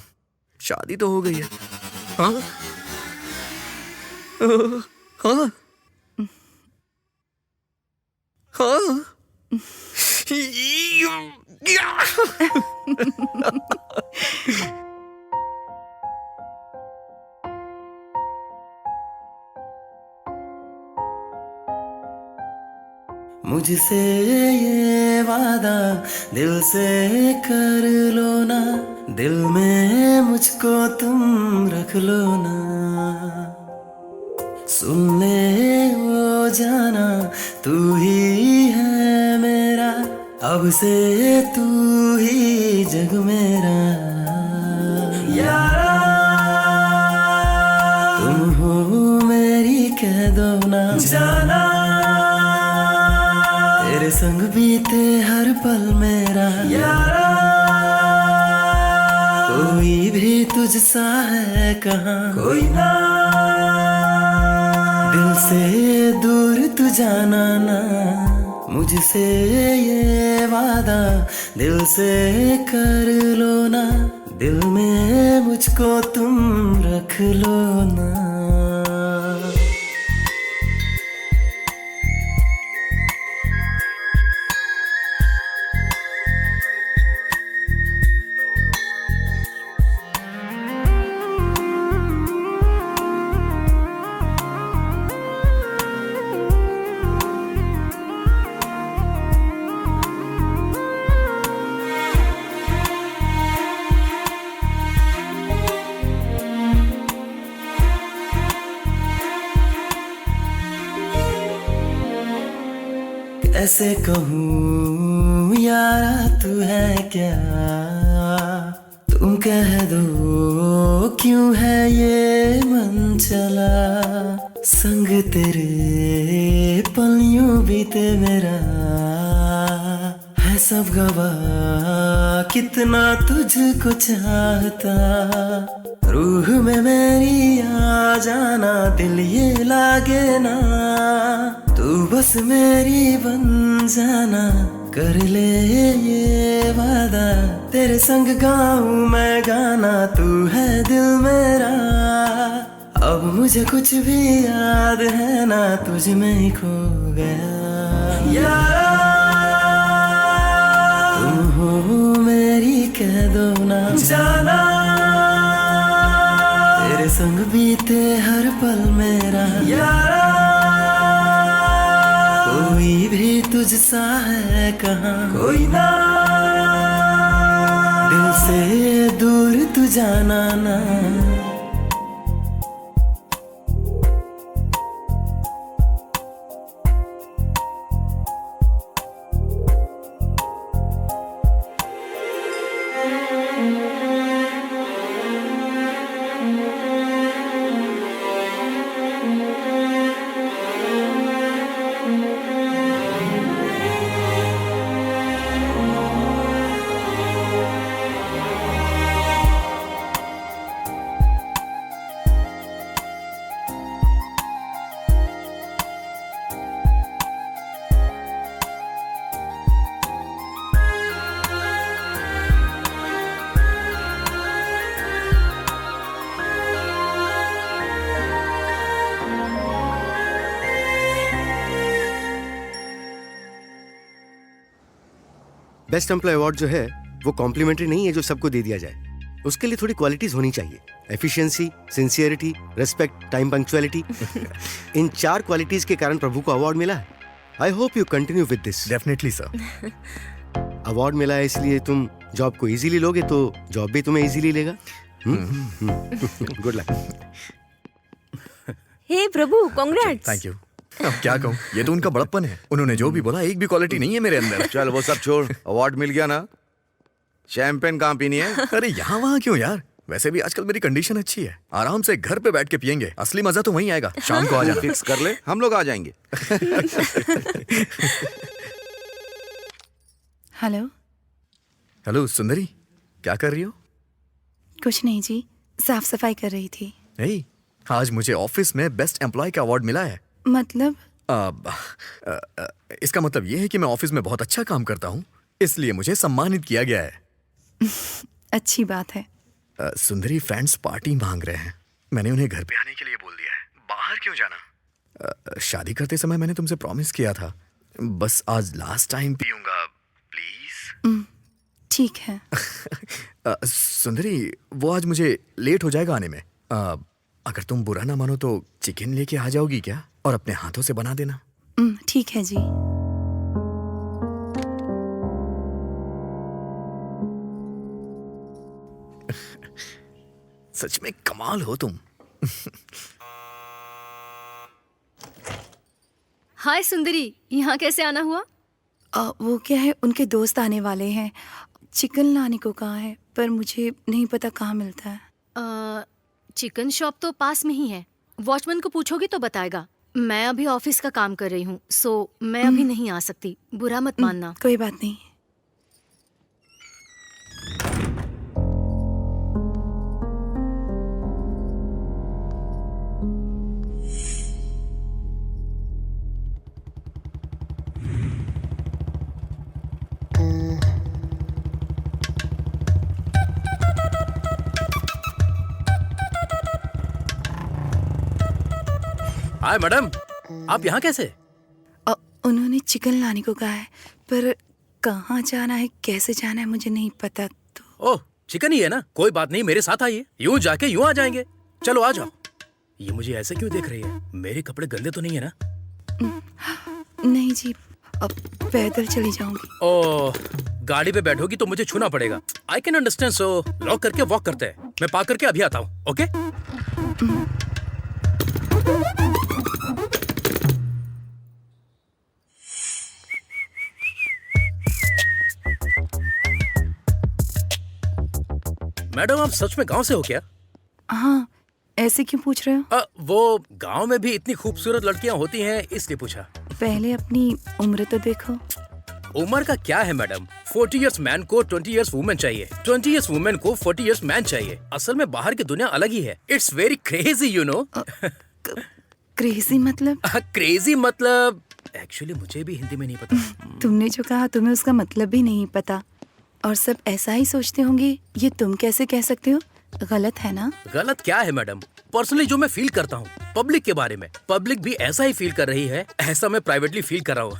शादी तो हो गई है। हाँ हाँ हाँ। मुझसे ये वादा दिल से कर लो ना, दिल में मुझको तुम रख लो ना। सुन ले वो जाना, तू ही है मेरा, अब से तू ही जग मेरा। यारा तुम हो मेरी, कह दो ना जाना, तेरे संग बीते हर पल मेरा। यारा कोई भी तुझसा है कहाँ, कोई ना, दिल से दूर तू जाना ना। मुझसे ये वादा दिल से कर लो ना, दिल में मुझको तुम रख लो ना। कैसे कहूँ यारा तू है क्या, तुम कह दो क्यों है ये मन चला। संग तेरे पल यूं बीते मेरा, है सब गवाह कितना तुझको चाहता। रूह में मेरी आ जाना, दिल ये लागे ना, तू बस मेरी बन जाना। कर ले ये वादा, तेरे संग गाऊं मैं गाना, तू है दिल मेरा। अब मुझे कुछ भी याद है ना, तुझ में ही खो गया। यारा तुम हो मेरी, कह दो ना जाना, तेरे संग बीते हर पल मेरा। यारा कोई भी तुझसा है कहाँ, कोई ना, दिल से दूर तू जाना ना। बेस्ट एम्प्लॉय अवार्ड जो है वो कॉम्प्लीमेंट्री नहीं है जो सबको दे दिया जाए। उसके लिए थोड़ी क्वालिटीज होनी चाहिए। Efficiency, sincerity, respect, time punctuality. इन 4 क्वालिटीज के कारण प्रभु को अवार्ड मिला है। I hope you continue with this. Definitely sir. Award मिला है इसलिए तुम जॉब को इजीली लोगे तो जॉब भी तुम्हें इजीली लेगा। Good luck. हे प्रभु, कांग्रेट्स। Thank you. अब क्या कहूँ, ये तो उनका बड़प्पन है। उन्होंने जो भी बोला एक भी क्वालिटी नहीं है मेरे अंदर। चल वो सब छोड़, अवार्ड मिल गया ना, शैंपेन कहाँ पीनी है? अरे यहाँ वहाँ क्यों यार, वैसे भी आजकल मेरी कंडीशन अच्छी है। आराम से घर पे बैठ के पियेंगे, असली मजा तो वहीं आएगा। शाम को आ जाना। फिक्स कर ले, हम लोग आ जाएंगे। हेलो। हेलो सुंदरी, क्या कर रही हो? कुछ नहीं जी, साफ सफाई कर रही थी। hey, आज मुझे ऑफिस में बेस्ट एम्प्लॉय का अवार्ड मिला है। मतलब? इसका मतलब ये है कि मैं ऑफिस में बहुत अच्छा काम करता हूँ, इसलिए मुझे सम्मानित किया गया है। अच्छी बात है। सुंदरी, फ्रेंड्स पार्टी मांग रहे हैं। मैंने उन्हें घर पे आने के लिए बोल दिया है। बाहर क्यों जाना? शादी करते समय मैंने तुमसे प्रॉमिस किया था, बस आज लास्ट टाइम पीऊंगा, प्लीज। ठीक है। सुंदरी, वो आज मुझे लेट हो जाएगा आने में। अगर तुम बुरा ना मानो तो चिकन लेके आ जाओगी क्या, और अपने हाथों से बना देना। ठीक है जी। सच में कमाल हो तुम। हाय सुंदरी, यहाँ कैसे आना हुआ? वो क्या है, उनके दोस्त आने वाले हैं। चिकन लाने को कहा है, पर मुझे नहीं पता कहाँ मिलता है। चिकन शॉप तो पास में ही है, वॉचमैन को पूछोगी तो बताएगा। मैं अभी ऑफिस का काम कर रही हूँ, सो मैं अभी नहीं आ सकती, बुरा मत मानना। कोई बात नहीं। हाय मैडम, आप यहाँ कैसे? उन्होंने चिकन लाने को कहा है, पर कहाँ जाना है, कैसे जाना है मुझे नहीं पता। तो ओह, चिकन ही है ना, कोई बात नहीं, मेरे साथ आइए। यूं जाके यूं आ जाएंगे। चलो आ जाओ। ये मुझे ऐसे क्यों देख रही है? मेरे कपड़े गंदे तो नहीं है ना? नहीं जी, अब पैदल चली जाऊंगी। ओह, गाड़ी पे बैठोगी तो मुझे छूना पड़ेगा। I can understand, so lock करके वॉक करते हैं। मैं पार्क करके अभी आता हूँ। ओके? मैडम, आप सच में गांव से हो क्या? हाँ, ऐसे क्यों पूछ रहे हो? वो गांव में भी इतनी खूबसूरत लड़कियां होती हैं, इसलिए पूछा। पहले अपनी उम्र तो देखो। उम्र का क्या है मैडम? 40 इयर्स मैन को 20 इयर्स वुमेन चाहिए, 20 इयर्स वुमेन को 40 इयर्स मैन चाहिए। असल में बाहर की दुनिया अलग ही है। It's very crazy, you know. Crazy मतलब? क्रेजी मतलब एक्चुअली मुझे भी हिंदी में नहीं पता। तुमने जो कहा तुम्हें उसका मतलब भी नहीं पता, और सब ऐसा ही सोचते होंगे। ये तुम कैसे कह सकते हो? गलत है ना? गलत क्या है मैडम? पर्सनली जो मैं फील करता हूँ पब्लिक के बारे में, पब्लिक भी ऐसा ही फील कर रही है, ऐसा मैं प्राइवेटली फील कर रहा हूँ।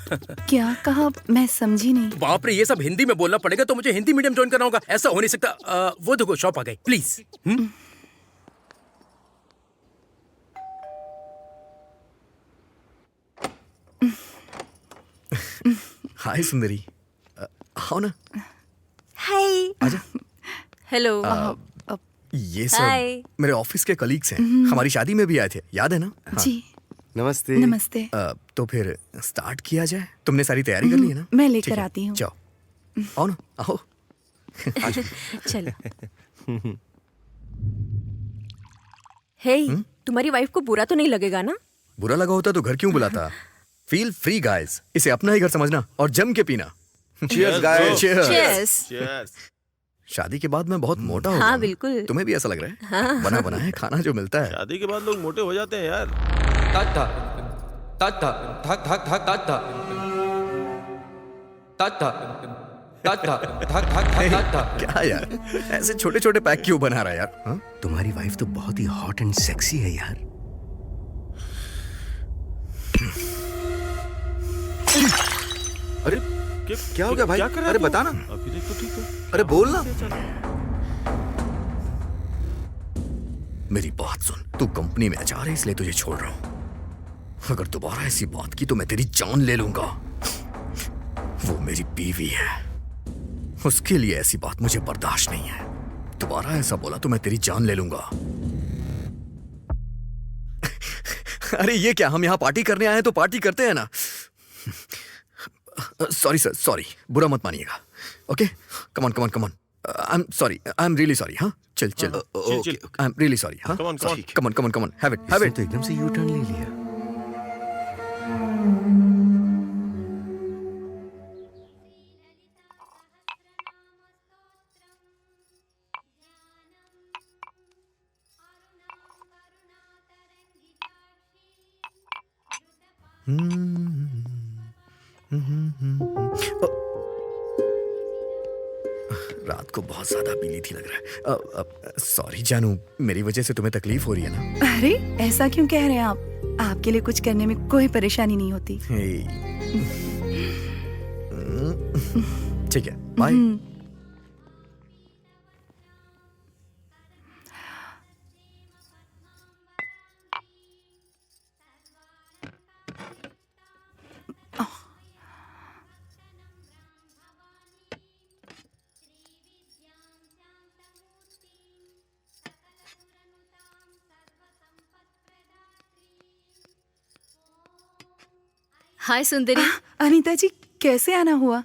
क्या कहा? मैं समझी नहीं। बाप रे, ये सब हिंदी में बोलना पड़ेगा तो मुझे हिंदी मीडियम ज्वाइन करना होगा। ऐसा हो नहीं सकता। वो देखो शॉप आ गई, प्लीज। हाय सुंदरी, आओ ना। हाय। आजा। हेलो। ये हाय। सब मेरे ऑफिस के कलीग्स हैं। हमारी शादी में भी आए थे, याद है ना? हाँ। जी नमस्ते। नमस्ते। तो फिर स्टार्ट किया जाए। तुमने सारी तैयारी कर ली है ना? मैं लेकर ठीक है, आती हूँ। जाओ, आओ ना, आओ। चलो। हे, तुम्हारी वाइफ को बुरा तो नहीं लगेगा ना? बुरा लगा होता तो घर क्यों बुलाता? फील फ्री गाइस, इसे अपना ही घर समझना और जम के पीना। Cheers, guys. Cheers. Cheers. शादी के बाद मैं बहुत मोटा हो हाँ, गया हूँ। बिल्कुल। तुम्हें भी ऐसा लग रहा है? बना बना है खाना जो मिलता है। शादी के बाद लोग मोटे हो जाते हैं यार। क्या यार, ऐसे छोटे छोटे पैक क्यों बना रहा है यार? हाँ? तुम्हारी वाइफ तो बहुत ही हॉट एंड सेक्सी है यार। अरे क्या हो गया भाई? क्या कर रहा है अरे तू? बता ना। अभी देखो ठीक है। अरे बोल ना। मेरी बात सुन, तू कंपनी में HR है इसलिए तुझे छोड़ रहा हूं। अगर दोबारा ऐसी बात की तो मैं तेरी जान ले लूंगा। वो मेरी बीवी है, उसके लिए ऐसी बात मुझे बर्दाश्त नहीं है। दोबारा ऐसा बोला तो मैं तेरी जान ले लूंगा। अरे ये क्या, हम यहाँ पार्टी करने आए हैं तो पार्टी करते हैं ना। सॉरी सर, सॉरी, बुरा मत मानिएगा। Okay, come on come on come on. I am sorry, I am really sorry. हाँ चल चल, chill. I am really sorry. हाँ Come on, come on. Come on come on come on, have it have इसने it. तो एकदम से U turn ले लिया। रात को बहुत ज्यादा पीली थी लग रहा है। सॉरी जानू, मेरी वजह से तुम्हें तकलीफ हो रही है ना? अरे ऐसा क्यों कह रहे हैं आप? आपके लिए कुछ करने में कोई परेशानी नहीं होती। ठीक है, बाय। हाय सुंदरी। अनीता जी, कैसे आना हुआ?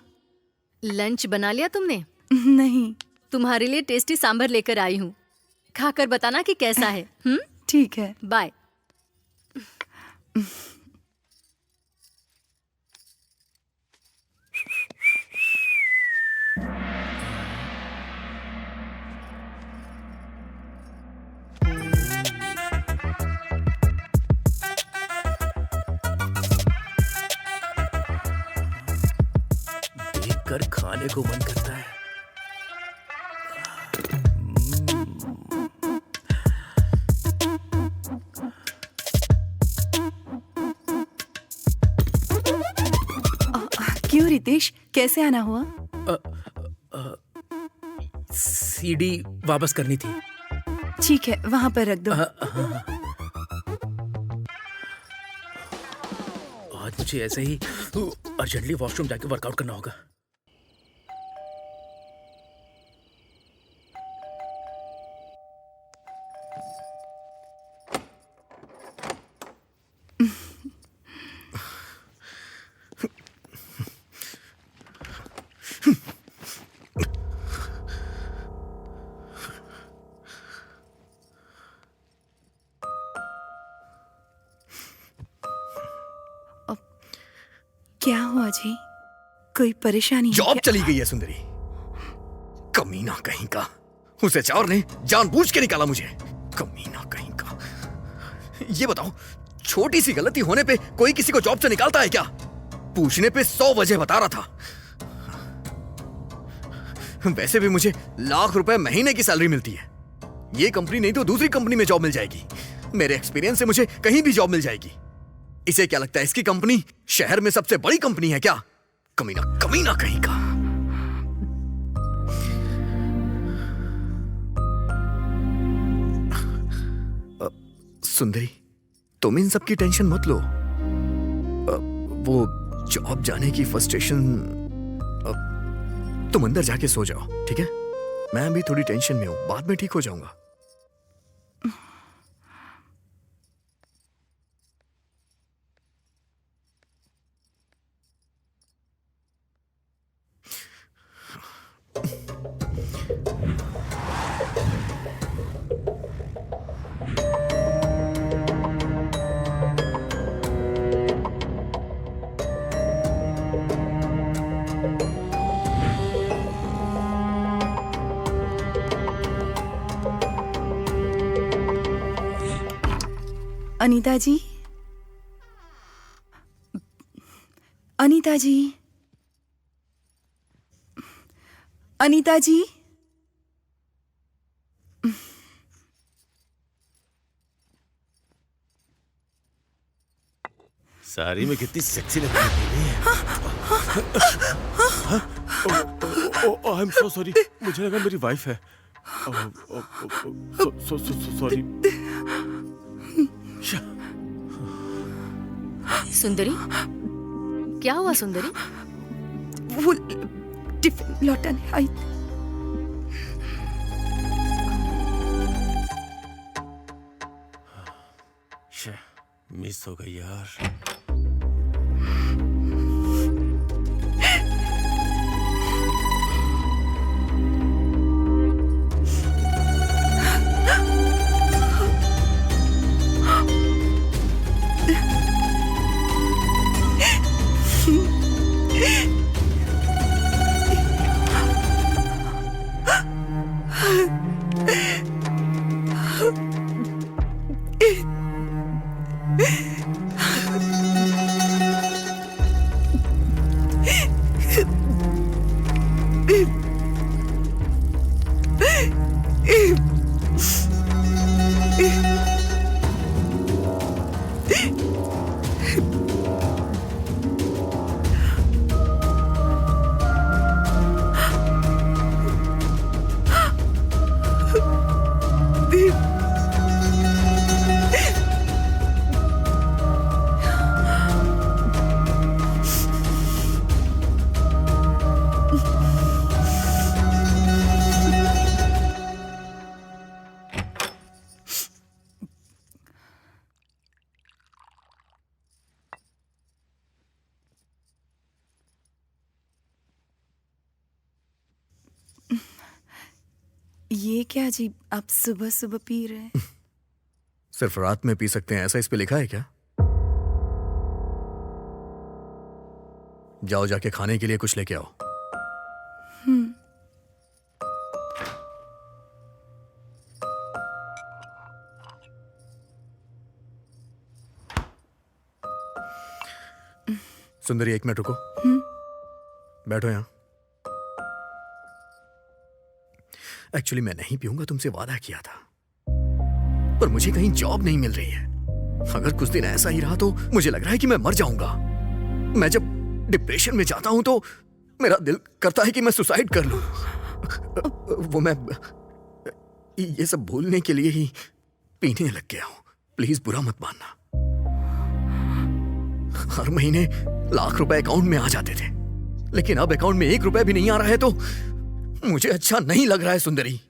लंच बना लिया तुमने? नहीं। तुम्हारे लिए टेस्टी सांभर लेकर आई हूँ, खाकर बताना कि कैसा है। ठीक है। बाय। देखकर खाने को मन करता है। क्यों रितेश, कैसे आना हुआ? सीडी वापस करनी थी। ठीक है, वहां पर रख दो। आज मुझे ऐसे ही अर्जेंटली वॉशरूम जाके वर्कआउट करना होगा। क्या हुआ जी? कोई परेशानी है जॉब क्या? चली गई है सुंदरी, कमीना कहीं का। उस HR ने जानबूझ के निकाला मुझे, कमीना कहीं का। ये बताओ, छोटी सी गलती होने पे कोई किसी को जॉब से निकालता है क्या? पूछने पे 100 वजह बता रहा था। वैसे भी मुझे लाख रुपए महीने की सैलरी मिलती है। ये कंपनी नहीं तो दूसरी कंपनी में जॉब मिल जाएगी। मेरे एक्सपीरियंस से मुझे कहीं भी जॉब मिल जाएगी। इसे क्या लगता है, इसकी कंपनी शहर में सबसे बड़ी कंपनी है क्या? कमीना कमीना कहीं का। सुंदरी, तुम इन सब की टेंशन मत लो। वो जॉब जाने की फ्रस्ट्रेशन, तुम अंदर जाके सो जाओ, ठीक है? मैं भी थोड़ी टेंशन में हूं, बाद में ठीक हो जाऊंगा। अनीता जी, अनीता जी, अनीता जी। साड़ी में कितनी सेक्सी लग रही है। आई एम सो सॉरी, मुझे लगा मेरी वाइफ है। सॉरी। सुंदरी, क्या हुआ सुंदरी? वो टिफिन लौटाने आई। मिस हो गई यार। ये क्या जी, आप सुबह सुबह पी रहे हैं? सिर्फ रात में पी सकते हैं ऐसा इस पे लिखा है क्या? जाओ जाके खाने के लिए कुछ लेके आओ। सुंदरी, 1 मिनट रुको। बैठो यहां। एक्चुअली मैं नहीं पीऊंगा, तुमसे वादा किया था, पर मुझे कहीं जॉब नहीं मिल रही है। अगर कुछ दिन ऐसा ही रहा तो मुझे लग रहा है कि मैं मर जाऊंगा। मैं जब डिप्रेशन में जाता हूं तो मेरा दिल करता है कि मैं सुसाइड कर लूं। वो मैं ये सब भूलने के लिए ही पीने लग गया हूं। प्लीज बुरा मत मानना। हर महीने लाख रुपए अकाउंट में आ जाते थे, लेकिन अब अकाउंट में 1 रुपया भी नहीं आ रहा है तो मुझे अच्छा नहीं लग रहा है सुंदरी।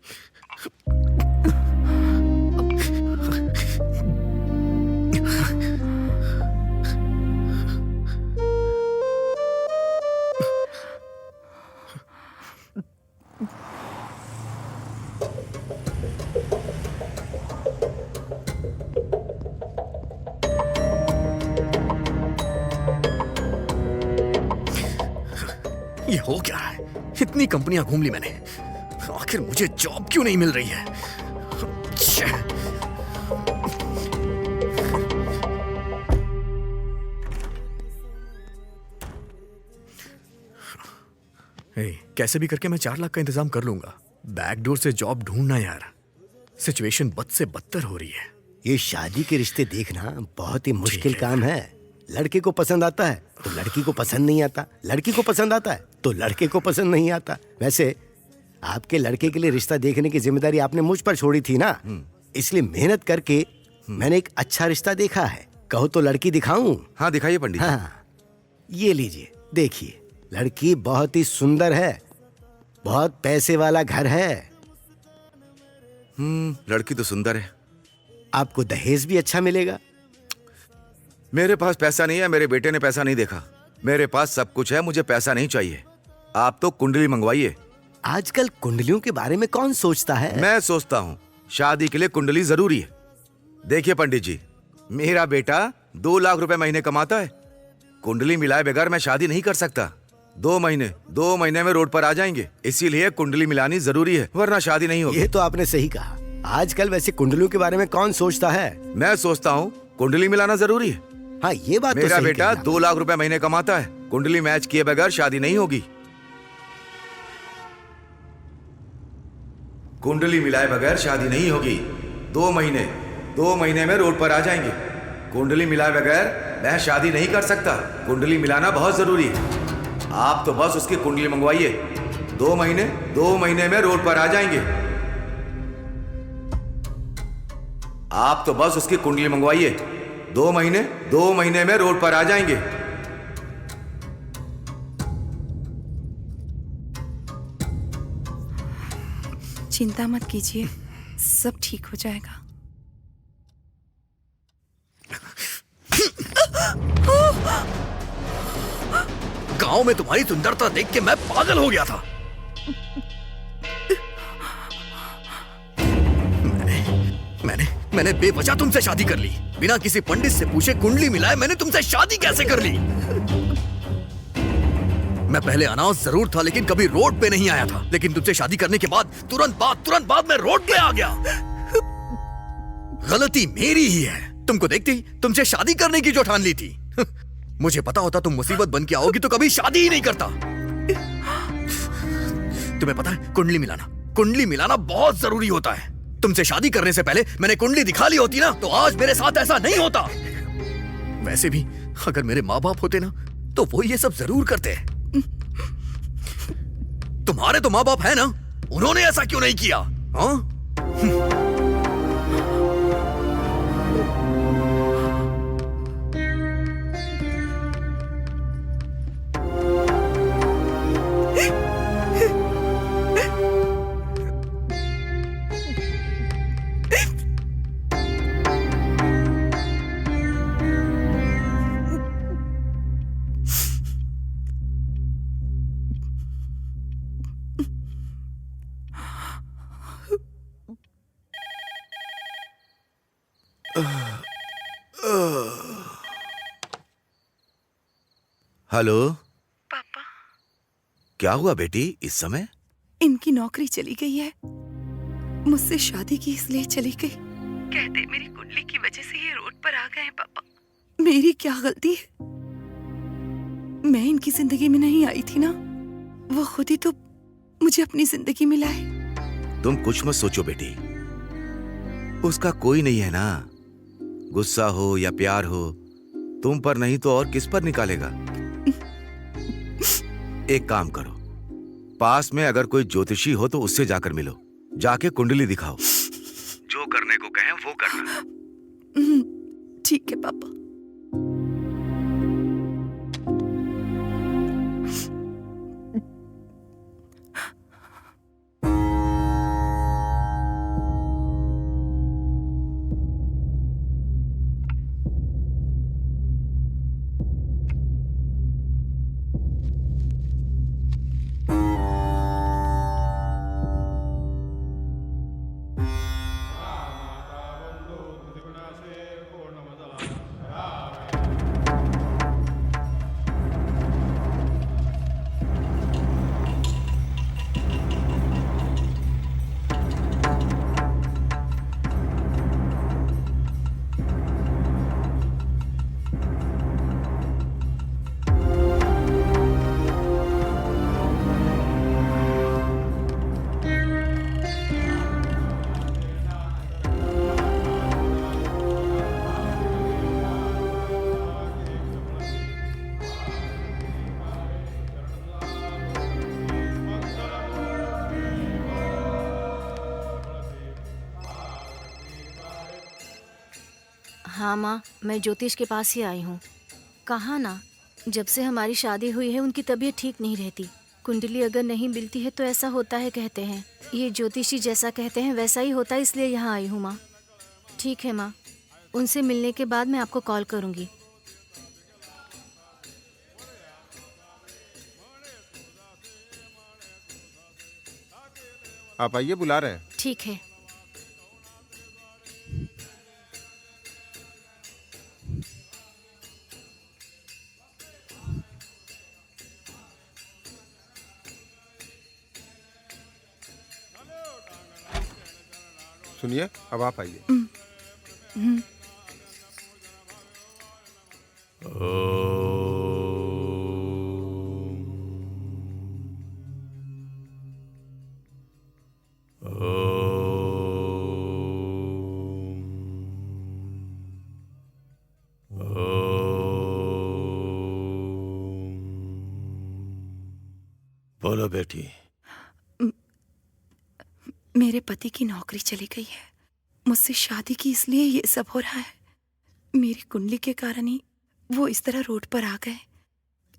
ये हो क्या रहा है? इतनी कंपनियां घूम ली मैंने, आखिर मुझे जॉब क्यों नहीं मिल रही है? कैसे भी करके मैं 4 लाख का इंतजाम कर लूंगा। बैकडोर से जॉब ढूंढना यार, सिचुएशन बद से बदतर हो रही है। ये शादी के रिश्ते देखना बहुत ही मुश्किल काम है। लड़के को पसंद आता है तो लड़की को पसंद नहीं आता, लड़की को पसंद आता है तो लड़के को पसंद नहीं आता। वैसे आपके लड़के के लिए रिश्ता देखने की जिम्मेदारी आपने मुझ पर छोड़ी थी ना, इसलिए मेहनत करके मैंने एक अच्छा रिश्ता देखा है। कहो तो लड़की दिखाऊं? हाँ दिखाइए पंडित। हाँ, ये लीजिए, देखिए। लड़की बहुत ही सुंदर है, बहुत पैसे वाला घर है। लड़की तो सुंदर है। आपको दहेज भी अच्छा मिलेगा। मेरे पास पैसा नहीं है, मेरे बेटे ने पैसा नहीं देखा। मेरे पास सब कुछ है, मुझे पैसा नहीं चाहिए। आप तो कुंडली मंगवाइए। आजकल कुंडलियों के बारे में कौन सोचता है? मैं सोचता हूँ शादी के लिए कुंडली जरूरी है। देखिए पंडित जी, मेरा बेटा 2 लाख रुपए महीने कमाता है। कुंडली मिलाए बगैर मैं शादी नहीं कर सकता। 2 महीने में रोड पर आ जाएंगे, इसीलिए कुंडली मिलानी जरूरी है, वरना शादी नहीं होगी। ये तो आपने सही कहा। आजकल वैसे कुंडलियों के बारे में कौन सोचता है? मैं सोचता हूँ कुंडली मिलाना जरूरी है। हाँ, ये बात मेरा तो सही बेटा कही 2 लाख रुपए महीने कमाता है। कुंडली मैच किए बगैर शादी नहीं होगी। कुंडली मिलाए बगैर शादी नहीं होगी। 2 महीने में रोड पर आ जाएंगे। कुंडली मिलाए बगैर मैं शादी नहीं कर सकता। कुंडली मिलाना बहुत जरूरी है। आप तो बस उसकी कुंडली मंगवाइए, 2 महीने में रोड पर आ जाएंगे। आप तो बस उसकी कुंडली मंगवाइए, 2 महीने में रोड पर आ जाएंगे। चिंता मत कीजिए, सब ठीक हो जाएगा। गांव में तुम्हारी सुंदरता देख के मैं पागल हो गया था। मैंने बेवजह तुमसे शादी कर ली, बिना किसी पंडित से पूछे कुंडली मिलाए मैंने तुमसे शादी कैसे कर ली? मैं पहले अनाउंस जरूर था लेकिन कभी रोड पे नहीं आया था, लेकिन तुमसे शादी करने के बाद तुरंत बाद मैं रोड पे आ गया। गलती मेरी ही है, तुमको देखते ही तुमसे शादी करने की जो ठान ली थी। मुझे पता होता तुम मुसीबत बन के आओगी तो कभी शादी ही नहीं करता। तुम्हें पता है कुंडली मिलाना बहुत जरूरी होता है। तुमसे शादी करने से पहले मैंने कुंडली दिखा ली होती ना तो आज मेरे साथ ऐसा नहीं होता। वैसे भी अगर मेरे माँ बाप होते ना तो वो ये सब जरूर करते। तुम्हारे तो माँ बाप है ना, उन्होंने ऐसा क्यों नहीं किया? हाँ? हेलो पापा, क्या हुआ बेटी? इस समय इनकी नौकरी चली गई है, मुझसे शादी की इसलिए चली गई। कहते मेरी कुंडली की वजह से ये रोड पर आ गए हैं। पापा, मेरी क्या गलती है? मैं इनकी जिंदगी में नहीं आई थी ना, वो खुद ही तो मुझे अपनी जिंदगी में लाए। तुम कुछ मत सोचो बेटी, उसका कोई नहीं है ना। गुस्सा हो या प्यार हो, तुम पर नहीं तो और किस पर निकालेगा? एक काम करो, पास में अगर कोई ज्योतिषी हो तो उससे जाकर मिलो, जाके कुंडली दिखाओ, जो करने को कहें वो करना। ठीक है पापा। हाँ माँ, मैं ज्योतिष के पास ही आई हूँ। कहा ना, जब से हमारी शादी हुई है उनकी तबीयत ठीक नहीं रहती। कुंडली अगर नहीं मिलती है तो ऐसा होता है कहते हैं। ये ज्योतिषी जैसा कहते हैं वैसा ही होता है, इसलिए यहाँ आई हूँ माँ। ठीक है माँ, उनसे मिलने के बाद मैं आपको कॉल करूँगी। आप आइए, बुला रहे हैं। ठीक है। सुनिए, अब आप आइए। बोलो बेटी। मेरे पति की नौकरी चली गई है, मुझसे शादी की, इसलिए ये सब हो रहा है। मेरी कुंडली के कारण ही वो इस तरह रोड पर आ गए,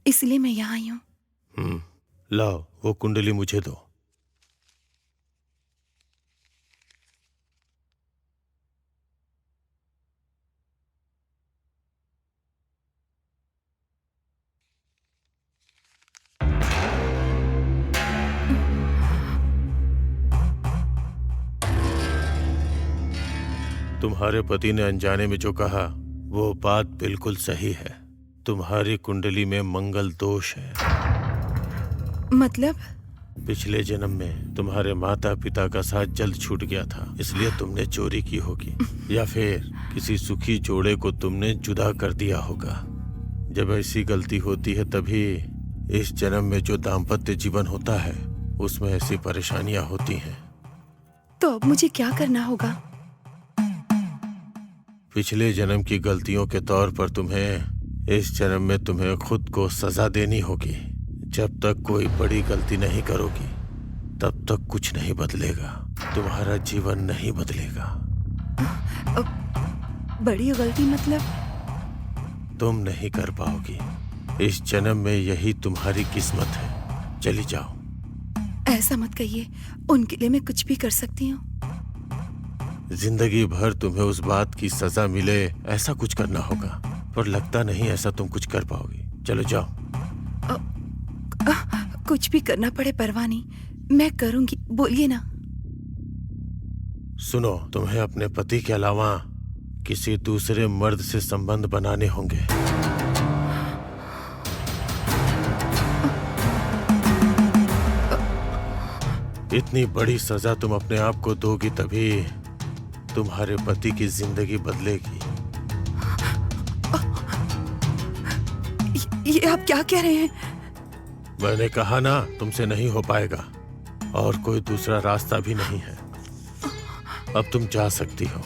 इसलिए मैं यहाँ आई हूँ। लाओ वो कुंडली मुझे दो। तुम्हारे पति ने अनजाने में जो कहा वो बात बिल्कुल सही है। तुम्हारी कुंडली में मंगल दोष है। मतलब? पिछले जन्म में तुम्हारे माता पिता का साथ जल्द छूट गया था, इसलिए तुमने चोरी की होगी, या फिर किसी सुखी जोड़े को तुमने जुदा कर दिया होगा। जब ऐसी गलती होती है तभी इस जन्म में जो दाम्पत्य जीवन होता है उसमें ऐसी परेशानियां होती हैं। तो अब मुझे क्या करना होगा? पिछले जन्म की गलतियों के तौर पर तुम्हें इस जन्म में तुम्हें खुद को सजा देनी होगी। जब तक कोई बड़ी गलती नहीं करोगी तब तक कुछ नहीं बदलेगा, तुम्हारा जीवन नहीं बदलेगा। बड़ी गलती मतलब? तुम नहीं कर पाओगी। इस जन्म में यही तुम्हारी किस्मत है। चली जाओ। ऐसा मत कहिए, उनके लिए मैं कुछ भी कर सकती हूँ। जिंदगी भर तुम्हें उस बात की सजा मिले ऐसा कुछ करना होगा, पर लगता नहीं ऐसा तुम कुछ कर पाओगी। चलो जाओ। कुछ भी करना पड़े परवाह नहीं, मैं करूंगी, बोलिए ना। सुनो, तुम्हें अपने पति के अलावा किसी दूसरे मर्द से संबंध बनाने होंगे। इतनी बड़ी सजा तुम अपने आप को दोगी तभी तुम्हारे पति की जिंदगी बदलेगी। ये आप क्या कह रहे हैं? मैंने कहा ना, तुमसे नहीं हो पाएगा और कोई दूसरा रास्ता भी नहीं है। अब तुम जा सकती हो।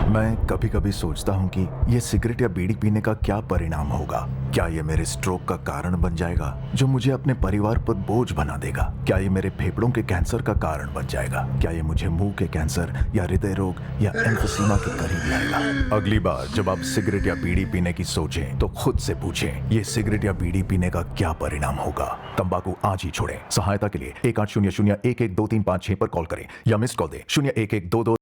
मैं कभी कभी सोचता हूँ कि ये सिगरेट या बीड़ी पीने का क्या परिणाम होगा। क्या ये मेरे स्ट्रोक का कारण बन जाएगा जो मुझे अपने परिवार पर बोझ बना देगा? क्या ये मेरे फेफड़ों के कैंसर का कारण बन जाएगा? क्या ये मुझे मुंह के कैंसर या हृदय रोग या एम्फीसीमा के करीब लाएगा? अगली बार जब आप सिगरेट या बीड़ी पीने की सोचें तो खुद से पूछें, ये सिगरेट या बीड़ी पीने का क्या परिणाम होगा? तंबाकू आज ही छोड़ें। सहायता के लिए 1800 112356 पर कॉल करें या मिस कॉल दें 01122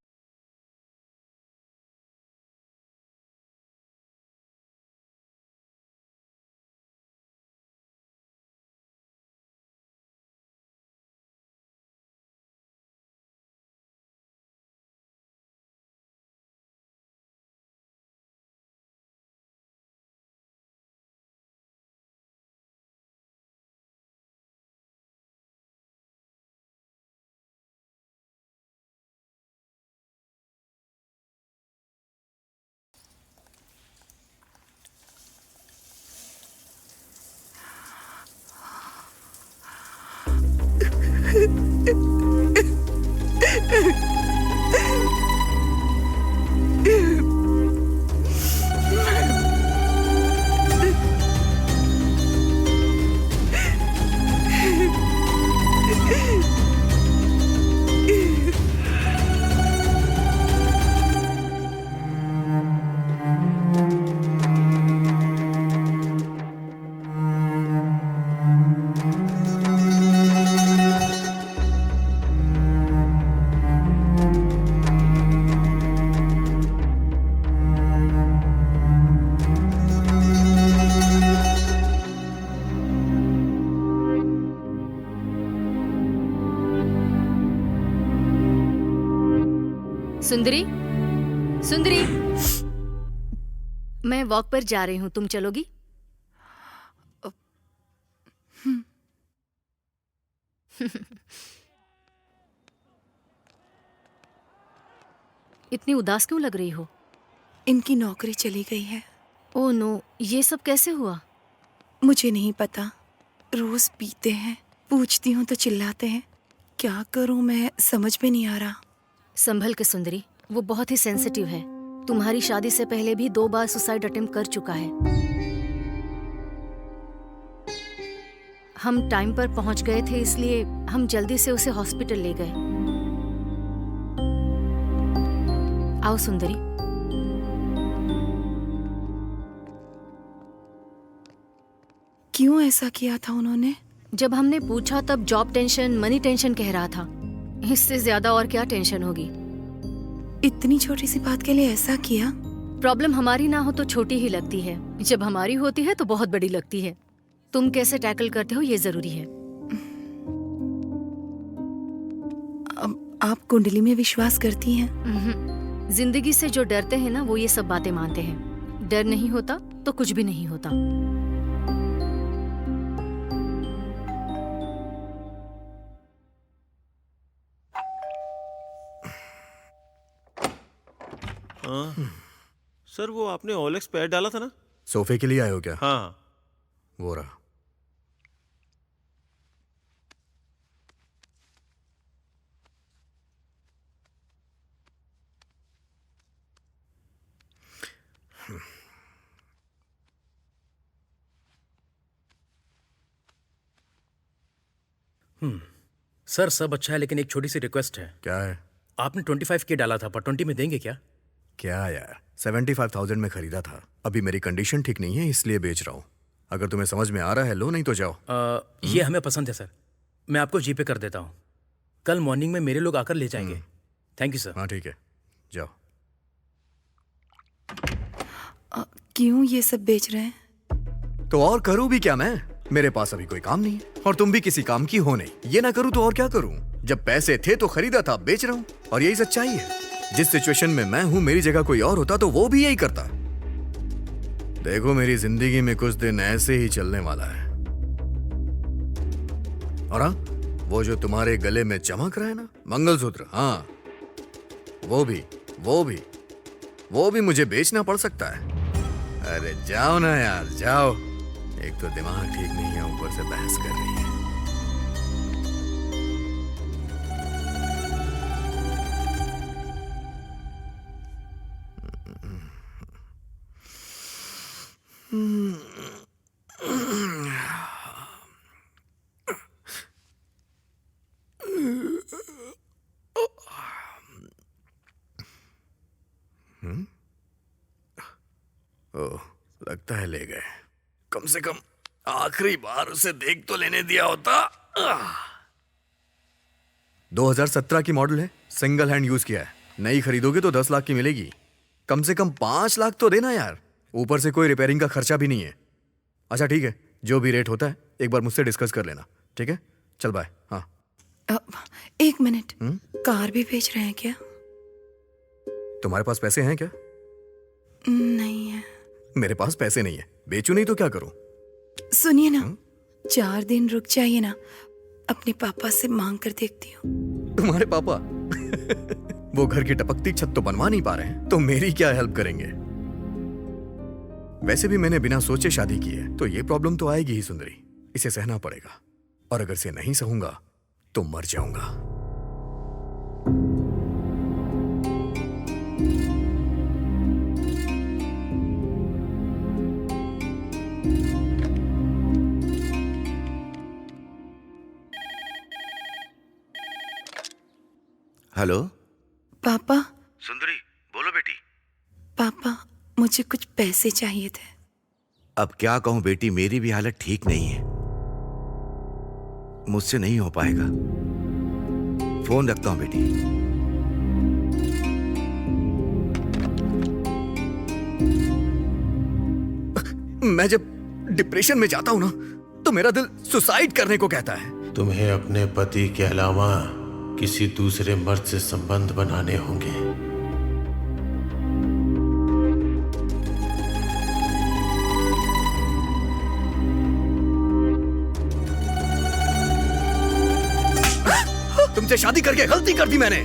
सुंदरी, सुंदरी, मैं वॉक पर जा रही हूँ, तुम चलोगी? इतनी उदास क्यों लग रही हो? इनकी नौकरी चली गई है। ओह नो, ये सब कैसे हुआ? मुझे नहीं पता। रोज पीते हैं, पूछती हूँ तो चिल्लाते हैं। क्या करूँ मैं समझ में नहीं आ रहा। संभल के सुंदरी, वो बहुत ही सेंसिटिव है। तुम्हारी शादी से पहले भी 2 बार सुसाइड अटेम्प्ट कर चुका है। हम टाइम पर पहुंच गए थे, इसलिए हम जल्दी से उसे हॉस्पिटल ले गए। आओ सुंदरी। क्यों ऐसा किया था उन्होंने? जब हमने पूछा तब जॉब टेंशन, मनी टेंशन कह रहा था। इससे ज्यादा और क्या टेंशन होगी? इतनी छोटी सी बात के लिए ऐसा किया? प्रॉब्लम हमारी ना हो तो छोटी ही लगती है, जब हमारी होती है तो बहुत बड़ी लगती है। तुम कैसे टैकल करते हो ये जरूरी है। आप कुंडली में विश्वास करती हैं? जिंदगी से जो डरते हैं ना, वो ये सब बातें मानते हैं। डर नहीं होता तो कुछ भी नहीं होता। सर, वो आपने ओलेक्स पैड डाला था ना? सोफे के लिए आए हो क्या? हाँ। वो रहा। सर सब अच्छा है, लेकिन एक छोटी सी रिक्वेस्ट है। क्या है? आपने 25K डाला था, पर 20 में देंगे क्या? क्या यार, 75,000 में खरीदा था। अभी मेरी कंडीशन ठीक नहीं है, इसलिए बेच रहा हूँ। अगर तुम्हें समझ में आ रहा है लो, नहीं तो जाओ। ये हमें पसंद है सर, मैं आपको जीपे कर देता हूँ। कल मॉर्निंग में मेरे लोग आकर ले जाएंगे। Thank you sir. हाँ ठीक है, जाओ। क्यों ये सब बेच रहे हैं? तो और करूँ भी क्या मैं? मेरे पास अभी कोई काम नहीं है और तुम भी किसी काम की हो नहीं। ये ना करूँ तो और क्या करूँ? जब पैसे थे तो खरीदा था, बेच रहा हूँ और यही सच्चाई है। जिस सिचुएशन में मैं हूँ, मेरी जगह कोई और होता तो वो भी यही करता। देखो, मेरी जिंदगी में कुछ दिन ऐसे ही चलने वाला है। और हाँ, वो जो तुम्हारे गले में चमक रहा है ना, मंगलसूत्र, हाँ वो भी मुझे बेचना पड़ सकता है। अरे जाओ ना यार, जाओ। एक तो दिमाग ठीक नहीं है, ऊपर से बहस कर रही है। ओह, लगता है ले गए। कम से कम आखिरी बार उसे देख तो लेने दिया होता। 2017 की मॉडल है, सिंगल हैंड यूज किया है। नई खरीदोगे तो 10 लाख की मिलेगी। कम से कम 5 लाख तो देना यार। ऊपर से कोई रिपेयरिंग का खर्चा भी नहीं है। अच्छा ठीक है, जो भी रेट होता है एक बार मुझसे डिस्कस कर लेना, ठीक है? चल बाय। हाँ। 1 मिनट, कार भी बेच रहे हैं क्या? तुम्हारे पास पैसे हैं क्या? नहीं है। मेरे पास पैसे नहीं है, बेचू नहीं तो क्या करूं? सुनिए ना, 4 दिन रुक जाइए ना, अपने पापा से मांग कर देखती हूँ। तुम्हारे पापा? वो घर की टपकती छत तो बनवा नहीं पा रहे हैं, तो मेरी क्या हेल्प करेंगे? वैसे भी मैंने बिना सोचे शादी की है, तो ये प्रॉब्लम तो आएगी ही सुंदरी। इसे सहना पड़ेगा, और अगर से नहीं सहूंगा तो मर जाऊंगा। हेलो पापा, सुंदरी, बोलो बेटी। पापा मुझे कुछ पैसे चाहिए थे। अब क्या कहूं बेटी, मेरी भी हालत ठीक नहीं है, मुझसे नहीं हो पाएगा। फोन रखता हूं बेटी। मैं जब डिप्रेशन में जाता हूं ना, तो मेरा दिल सुसाइड करने को कहता है। तुम्हें अपने पति के अलावा किसी दूसरे मर्द से संबंध बनाने होंगे। तुमसे शादी करके गलती कर दी मैंने।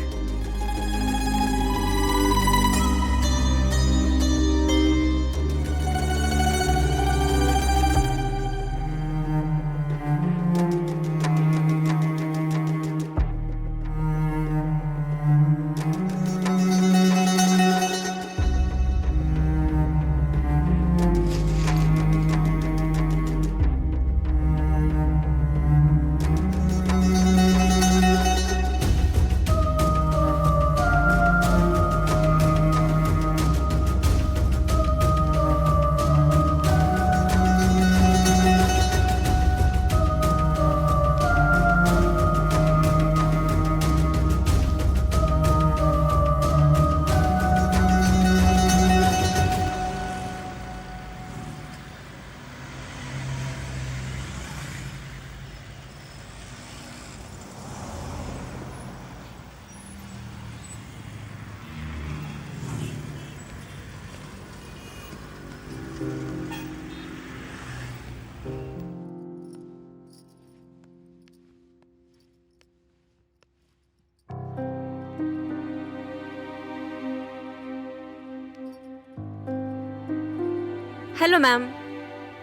Hello ma'am,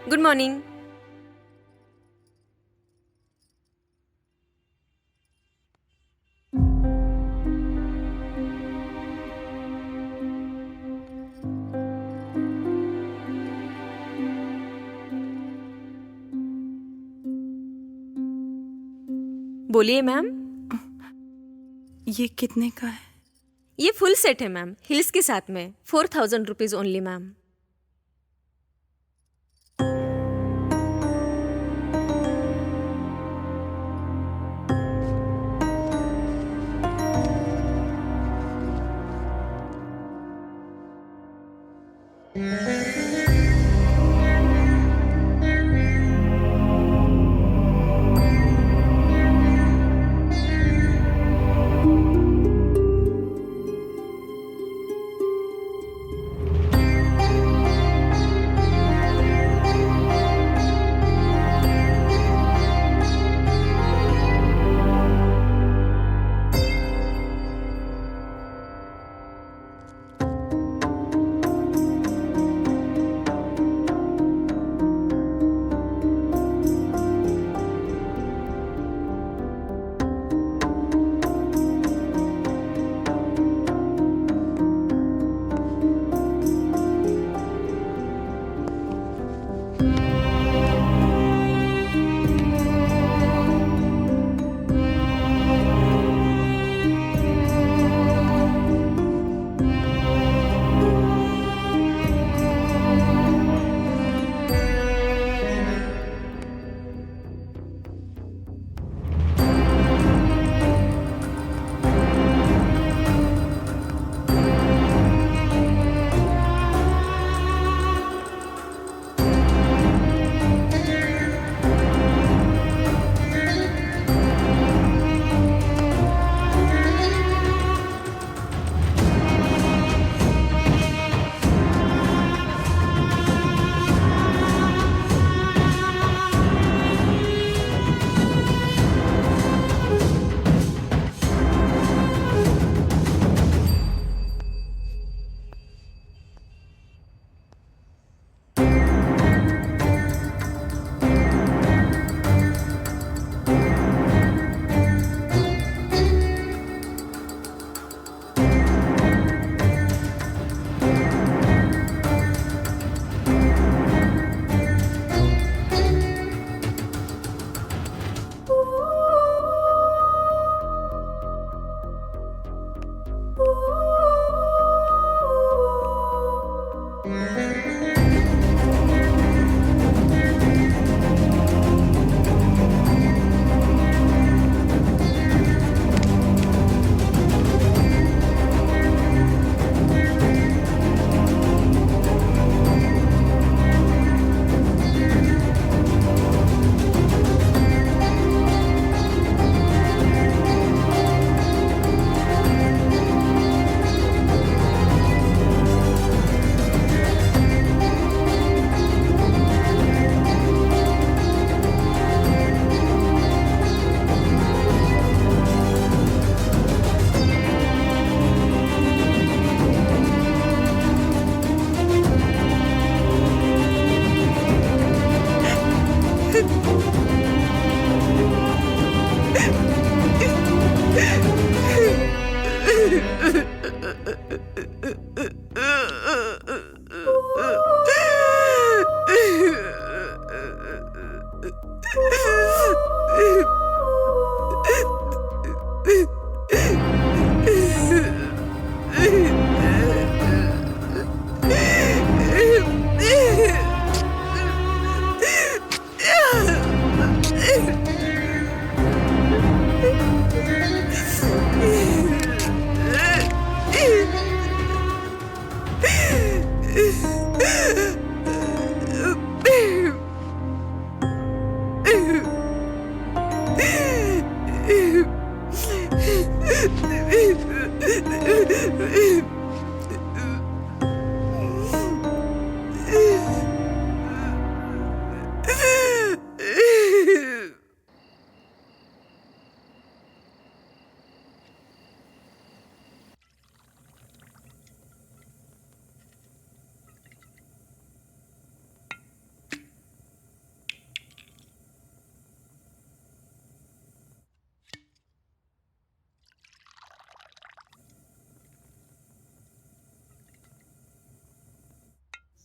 good morning. बोलिए मैम। ये कितने का है? ये फुल सेट है मैम, हिल्स के साथ में 4000 रुपीज ओनली मैम।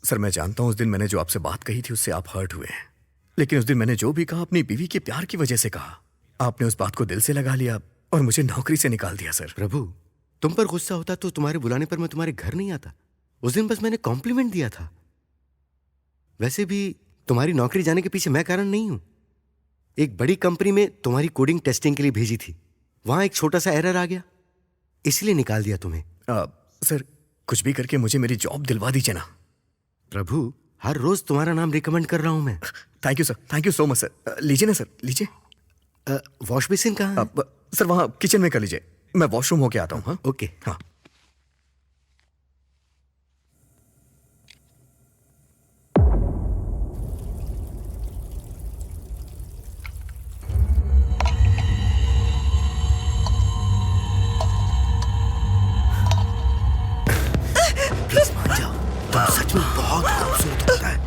सर, मैं जानता हूं उस दिन मैंने जो आपसे बात कही थी उससे आप हर्ट हुए हैं, लेकिन उस दिन मैंने जो भी कहा अपनी बीवी के प्यार की वजह से कहा। आपने उस बात को दिल से लगा लिया और मुझे नौकरी से निकाल दिया। सर प्रभु, तुम पर गुस्सा होता तो तुम्हारे बुलाने पर मैं तुम्हारे घर नहीं आता। उस दिन बस मैंने कॉम्प्लीमेंट दिया था। वैसे भी तुम्हारी नौकरी जाने के पीछे मैं कारण नहीं हूं। एक बड़ी कंपनी में तुम्हारी कोडिंग टेस्टिंग के लिए भेजी थी, वहां एक छोटा सा एरर आ गया, इसलिए निकाल दिया तुम्हें। सर, कुछ भी करके मुझे मेरी जॉब दिलवा दीजिए ना। प्रभु, हर रोज तुम्हारा नाम रिकमेंड कर रहा हूं मैं। Thank you sir, thank you so much sir. लीजिए ना सर, लीजिए। वॉश बेसिन कहाँ है? सर वहां किचन में कर लीजिए, मैं वॉशरूम होके आता हूँ। हाँ ओके। हाँ। प्लीज मान जाओ, तुम सच में बहुत खूबसूरत होता है।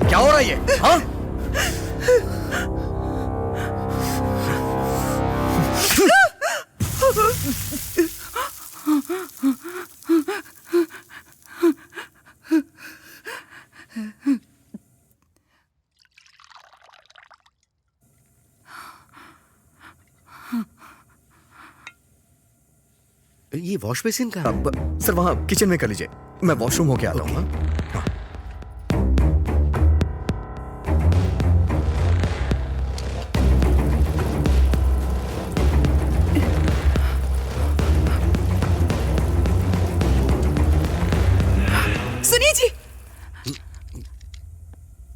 क्या हो रहा है ये? हाँ? ये वॉश बेसिन कहाँ है? सर वहां किचन में कर लीजिए, मैं वॉशरूम होके आता हूँ। हाँ? सुनिए जी,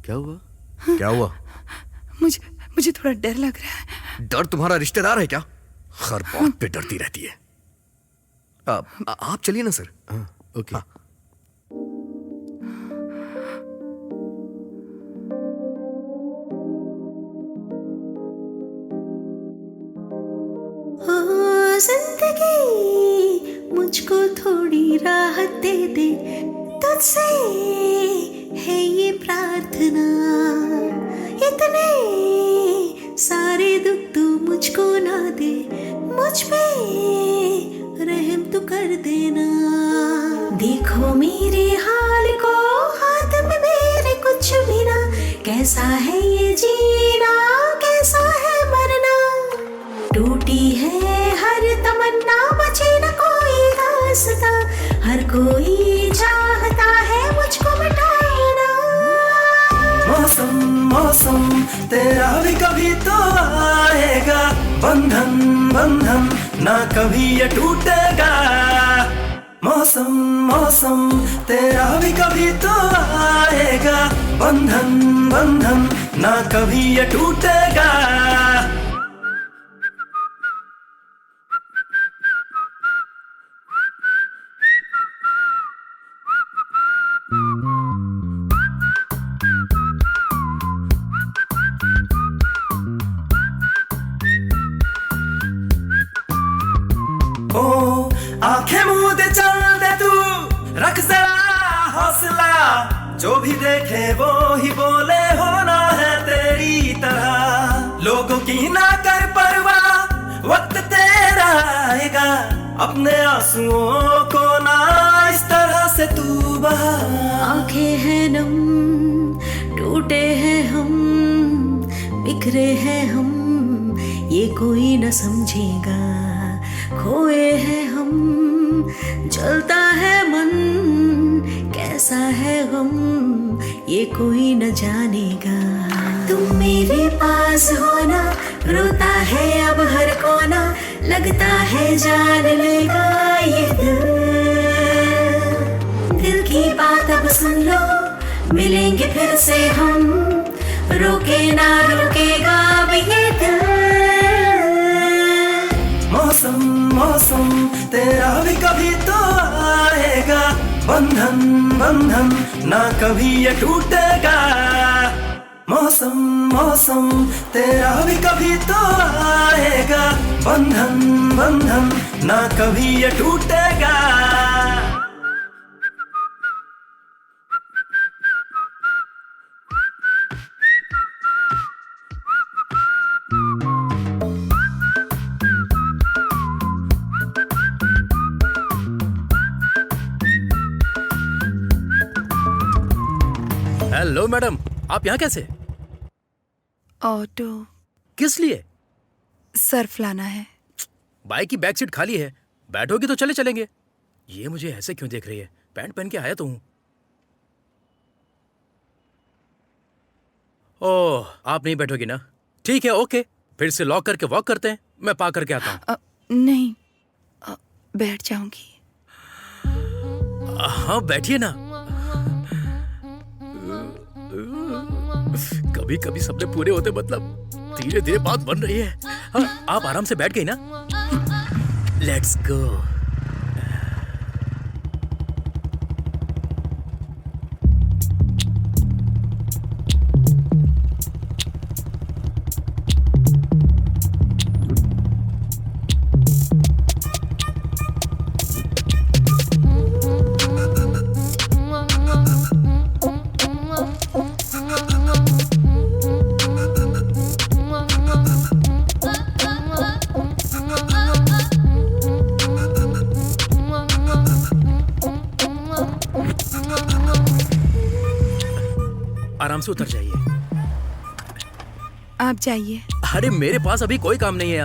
क्या हुआ? क्या हुआ? मुझे थोड़ा डर लग रहा है। डर तुम्हारा रिश्तेदार है क्या? हर बात पे डरती रहती है। आप चलिए ना सर। हाँ, ओके। हाँ। जिंदगी मुझको थोड़ी राहत दे दे, तुझसे है ये प्रार्थना। इतने सारे दुख तू मुझको ना दे, मुझ पे रहम तू कर देना। देखो मेरे हाल को, हाथ में मेरे कुछ भी ना। कैसा है ये जीना, कैसा है मरना। टूटी है हर तमन्ना, बचे न कोई रास्ता। हर कोई चाहता है मुझको मिटाना। मौसम मौसम तेरा भी कभी तो आएगा, बंधन बंधन ना कभी ये टूटेगा। मौसम मौसम तेरा भी कभी तो आएगा, बंधन बंधन ना कभी ये टूटेगा। ओ आंखें मूंदे चल दे तू, रख जरा हौसला, जो भी देखे वो ही बोले होना है तेरी तरह। लोगों की ना कर परवाह, वक्त तेरा आएगा, अपने आंसुओं को ना इस तरह से तू बहा। आंखें हैं नम, टूटे हैं हम, बिखरे हैं हम, ये कोई न समझेगा। खोए हैं हम, जलता है मन, कैसा है गम, ये कोई न जानेगा। तुम मेरे पास होना, रोता है अब हर कोना, लगता है जान लेगा ये दिल। दिल की बात अब सुन लो, मिलेंगे फिर से हम, रोके ना रोकेगा अब ये दिल। मौसम मौसम तेरा भी कभी तो आएगा, बंधन बंधन ना कभी ये टूटेगा। मौसम मौसम तेरा भी कभी तो आएगा, बंधन बंधन ना कभी ये टूटेगा। हेलो मैडम, आप यहाँ कैसे? ऑटो किस लिए? सर्फ लाना है। बाइक की बैक सीट खाली है, बैठोगी तो चले चलेंगे। ये मुझे ऐसे क्यों देख रही है? पैंट पहन के आया तो हूँ। ओह, आप नहीं बैठोगी ना? ठीक है, ओके, फिर से लॉक करके वॉक करते हैं। मैं पार्क करके आता हूँ। नहीं, बैठ जाऊंगी। हाँ बैठिए ना। कभी कभी सपने पूरे होते, मतलब धीरे धीरे बात बन रही है। हाँ, आप आराम से बैठ गई ना? Let's go. आराम से उतर जाइए। आप जाइए। अरे मेरे पास अभी कोई काम नहीं है।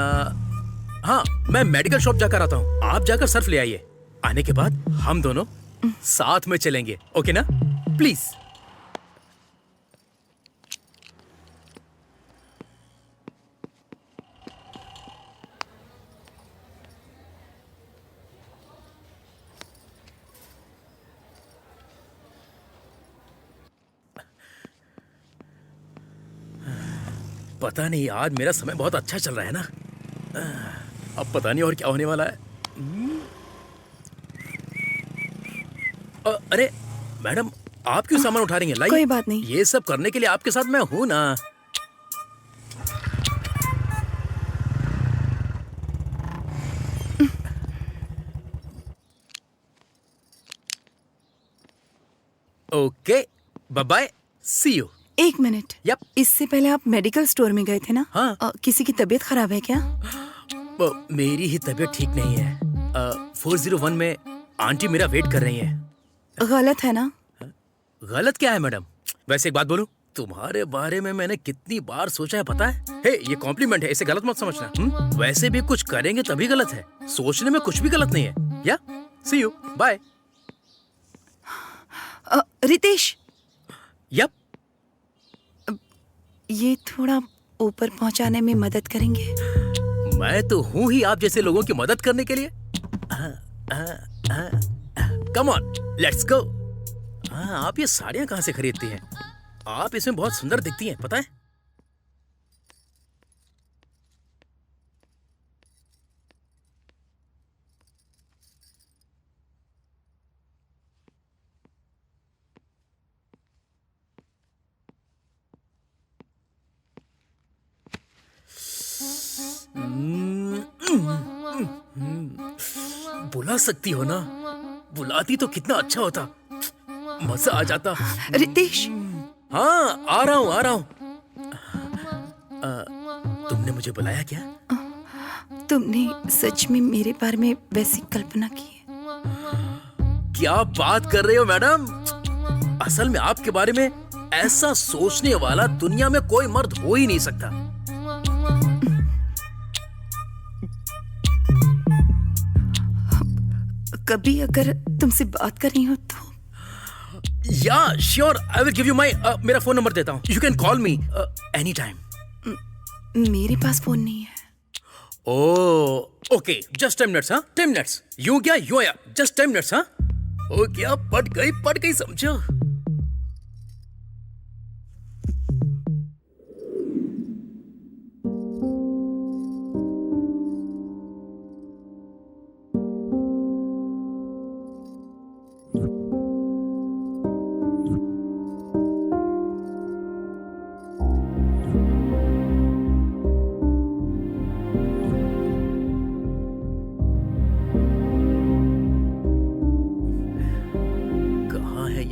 हाँ, मैं मेडिकल शॉप जाकर आता हूँ। आप जाकर सर्फ ले आइए। आने के बाद हम दोनों साथ में चलेंगे, ओके ना? प्लीज। पता नहीं, आज मेरा समय बहुत अच्छा चल रहा है ना। अब पता नहीं और क्या होने वाला है। अरे मैडम, आप क्यों सामान उठा रही हैं? लाइए। कोई बात नहीं। ये सब करने के लिए आपके साथ मैं हूं ना। Okay, bye bye, see you. एक मिनट। यप। इससे पहले आप मेडिकल स्टोर में गए थे ना? हाँ। किसी की तबीयत खराब है क्या? मेरी ही तबीयत ठीक नहीं है। 401 में आंटी मेरा वेट कर रही हैं। गलत है ना? गलत क्या है मैडम? वैसे एक बात बोलूं, तुम्हारे बारे में मैंने कितनी बार सोचा है पता है? हे, ये कॉम्प्लीमेंट है, इसे गलत मत समझना। वैसे भी कुछ करेंगे तभी गलत है। सोचने में कुछ भी गलत नहीं है। या सी यू, बाय। रितेश, यप। ये थोड़ा ऊपर पहुंचाने में मदद करेंगे? मैं तो हूं ही आप जैसे लोगों की मदद करने के लिए। Come on, let's go. आप ये साड़ियां कहां से खरीदती हैं? आप इसमें बहुत सुंदर दिखती हैं, पता है? बुला सकती हो ना? बुलाती तो कितना अच्छा होता, मजा आ जाता। रितेश, हाँ, आ रहा हूँ। तुमने मुझे बुलाया क्या? तुमने सच में मेरे बारे में वैसी कल्पना की है? क्या बात कर रहे हो मैडम? असल में आपके बारे में ऐसा सोचने वाला दुनिया में कोई मर्द हो ही नहीं सकता। कभी अगर तुमसे बात करनी हो तो? या sure, I will give you माई, मेरा फोन नंबर देता हूँ, you can call me any time. मेरे पास फोन नहीं है। Okay, just 10 minutes. हाँ, 10 मिनट्स। यूं क्या यूं आया, जस्ट 10 मिनट्स। हाँ, ओ क्या, पट गई समझो।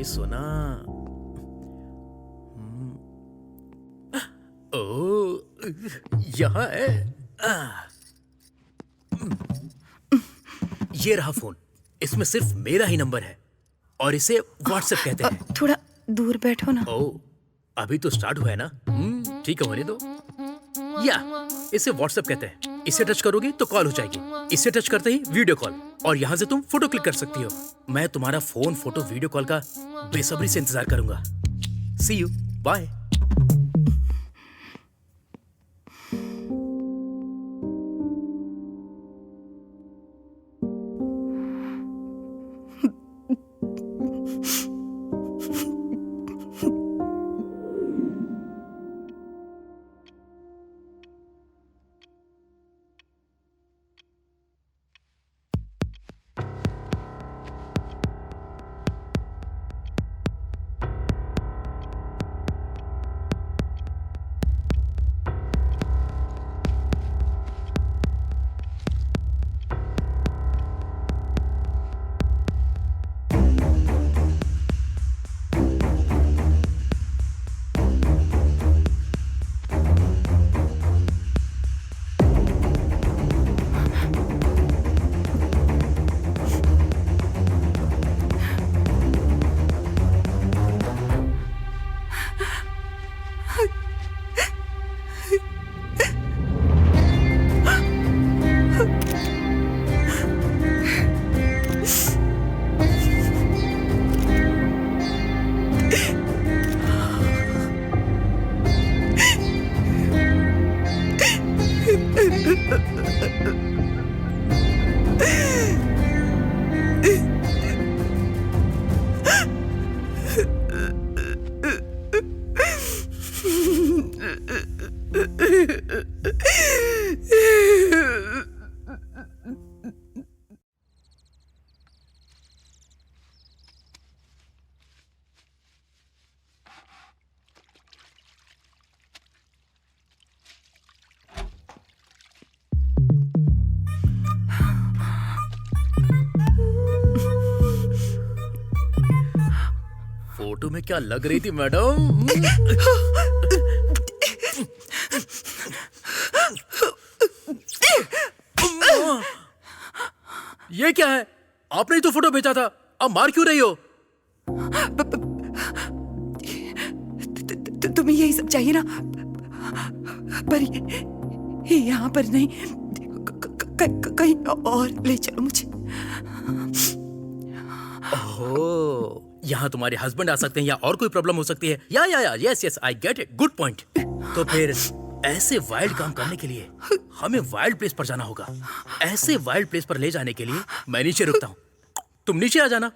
सोना, ओ यहाँ है। ये रहा फोन, इसमें सिर्फ मेरा ही नंबर है और इसे व्हाट्सएप कहते हैं। थोड़ा दूर बैठो ना। ओ, अभी तो स्टार्ट हुआ है ना। ठीक है, होने दो। या इसे व्हाट्सएप कहते हैं। इसे टच करोगी तो कॉल हो जाएगी, इसे टच करते ही वीडियो कॉल, और यहाँ से तुम फोटो क्लिक कर सकती हो। मैं तुम्हारा फोन, फोटो, वीडियो कॉल का बेसब्री से इंतजार करूंगा। सी यू, बाय। फोटो में क्या लग रही थी मैडम? ये क्या है? आपने ही तो फोटो भेजा था, अब मार क्यों रही हो? तुम्हें यही सब चाहिए ना? पर ये यहाँ पर नहीं, कहीं और ले चलो मुझे। ओह, यहाँ तुम्हारे हस्बैंड आ सकते हैं या और कोई प्रॉब्लम हो सकती है। या yes I get it, good point. तो फिर ऐसे वाइल्ड काम करने के लिए हमें वाइल्ड प्लेस पर जाना होगा। ऐसे वाइल्ड प्लेस पर ले जाने के लिए मैं नीचे रुकता हूँ, तुम नीचे आ जाना।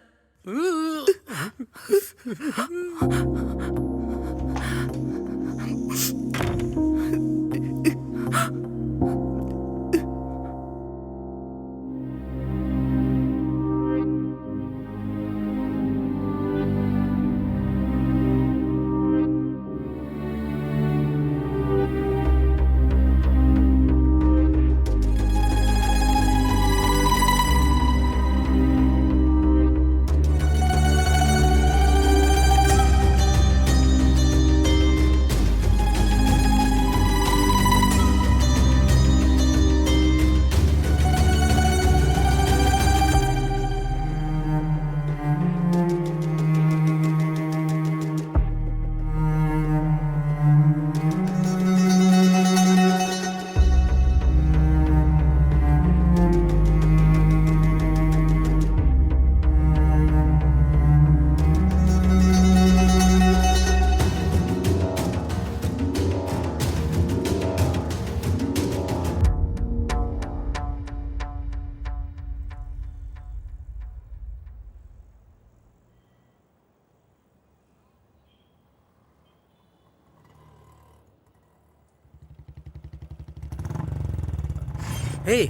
हे,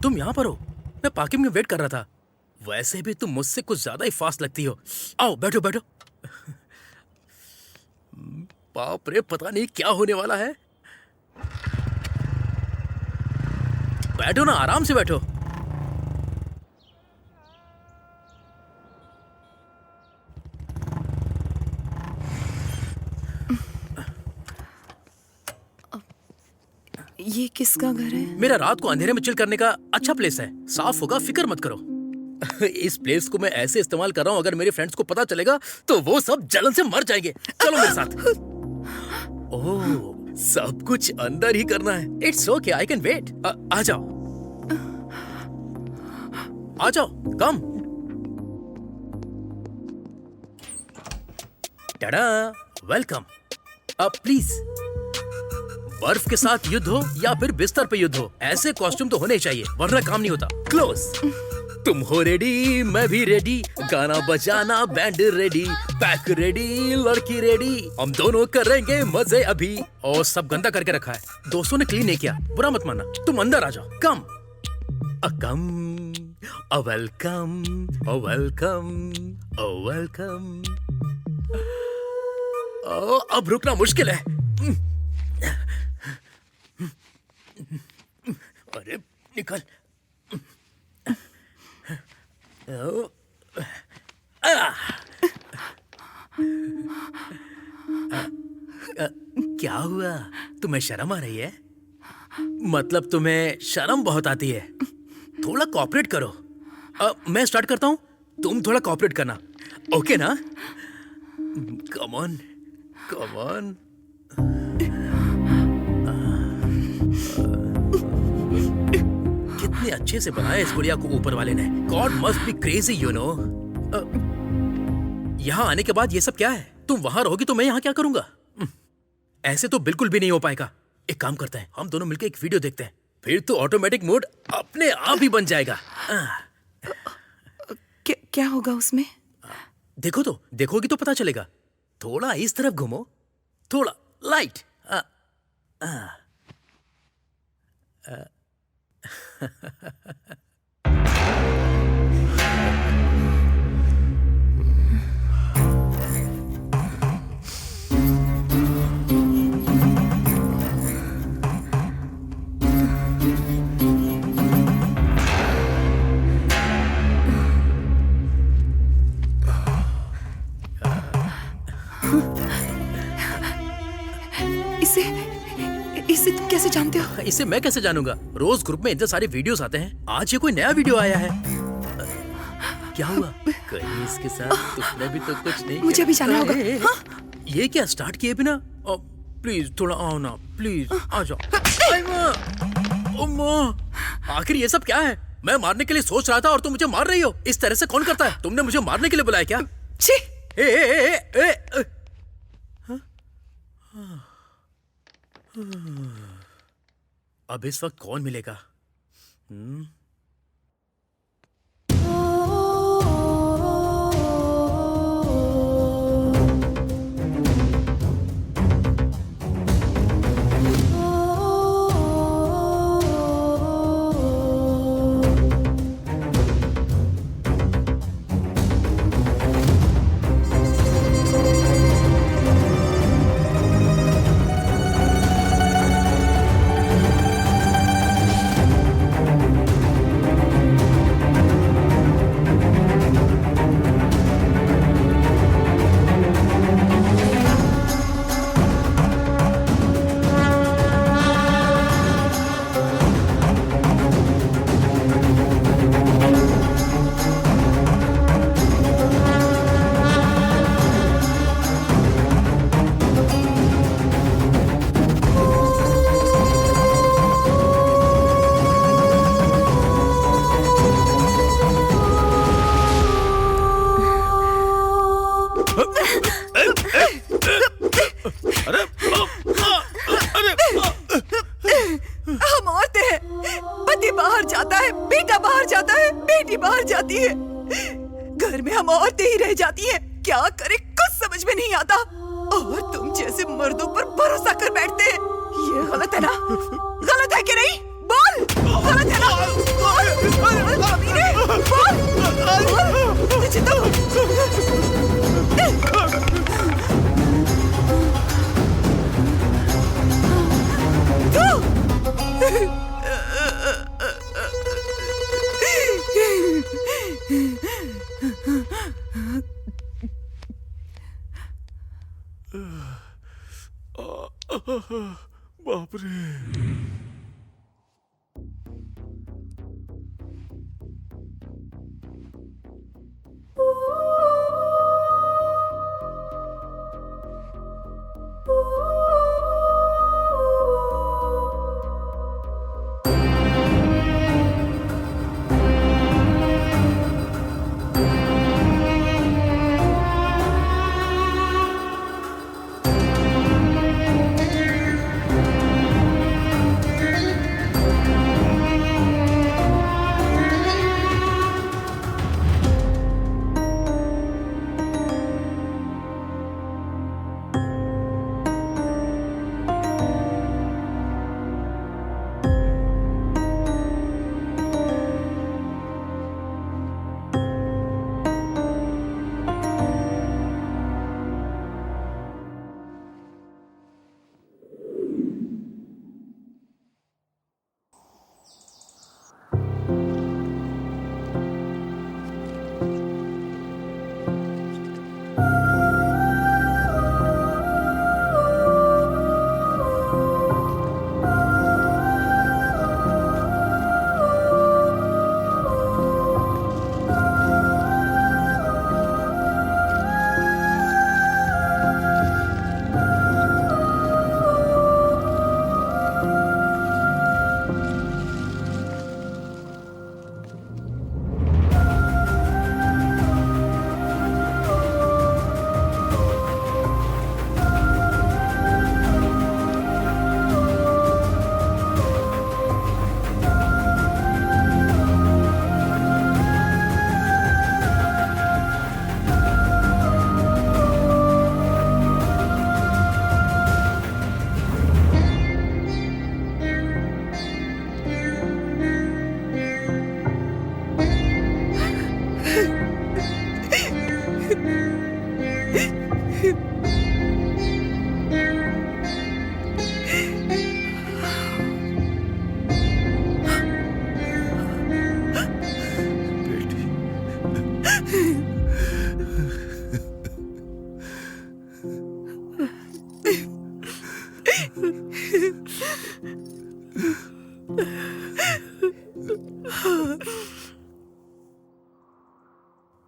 तुम यहाँ पर हो? मैं पार्किंग में वेट कर रहा था। वैसे भी तुम मुझसे कुछ ज्यादा ही फास्ट लगती हो। आओ बैठो बैठो। बाप रे, पता नहीं क्या होने वाला है। बैठो ना, आराम से बैठो। ये किसका घर है? मेरा रात को अंधेरे में चिल करने का अच्छा प्लेस है। साफ होगा, फिक्र मत करो। इस प्लेस को मैं ऐसे इस्तेमाल कर रहा हूँ, अगर मेरे फ्रेंड्स को पता चलेगा तो वो सब जलन से मर जाएंगे। चलो मेरे साथ। ओह, सब कुछ अंदर ही करना है। It's okay, I can wait. आ जाओ, आ जाओ, कम। टाडा, वेलकम। प्लीज, बर्फ के साथ युद्ध हो या फिर बिस्तर पे युद्ध हो, ऐसे कॉस्ट्यूम तो होने चाहिए, वरना काम नहीं होता। क्लोज। तुम हो रेडी, मैं भी रेडी, गाना बजाना बैंड रेडी, पैक रेडी, लड़की रेडी, हम दोनों करेंगे मजे अभी। और सब गंदा करके रखा है, दोस्तों ने क्लीन नहीं किया, बुरा मत मानना। तुम अंदर आ जाओ, come come. Welcome, welcome, welcome. अब रुकना मुश्किल है। अरे निकल। क्या हुआ? तुम्हें शर्म आ रही है? मतलब तुम्हें शर्म बहुत आती है? थोड़ा कोऑपरेट करो। मैं स्टार्ट करता हूँ, तुम थोड़ा कोऑपरेट करना, ओके ना? कम ऑन, कम ऑन। कितने अच्छे से बनाया इस गुड़िया को ऊपर वाले ने। God must be crazy, you know. यहाँ आने के बाद ये सब क्या है? तुम वहां रहोगी तो मैं यहाँ क्या करूंगा? ऐसे तो बिल्कुल भी नहीं हो पाएगा। एक काम करते हैं, हम दोनों मिलकर एक वीडियो देखते हैं, फिर तो ऑटोमेटिक मोड अपने आप ही बन जाएगा। क्या होगा उसमें? देखो तो, देखोगी तो पता चलेगा। थोड़ा इस तरफ घूमो, थोड़ा लाइट। इसे तुम कैसे जानते हो? इसे मैं कैसे जानूंगा? रोज ग्रुप में इतने सारे वीडियोस आते हैं, आज ये कोई नया वीडियो आया है। क्या हुआ? कहीं इसके साथ तुमने भी तो कुछ नहीं? मुझे भी जाना होगा। ये क्या स्टार्ट किए बिना? प्लीज थोड़ा आओ ना, प्लीज आ जाओ। आखिर ये सब क्या है? मैं मारने के लिए सोच रहा था और तुम मुझे मार रही हो। इस तरह से कौन करता है? तुमने मुझे मारने के लिए बुलाया क्या? अब इस वक्त कौन मिलेगा? हम औरतें हैं, पति बाहर जाता है, बेटा बाहर जाता है, बेटी बाहर जाती है, घर में हम औरतें ही रह जाती हैं। क्या करें कुछ समझ में नहीं आता। और तुम जैसे मर्दों पर भरोसा कर बैठते हैं। ये गलत है ना? गलत है कि नहीं? बोल, गलत है बाप रे।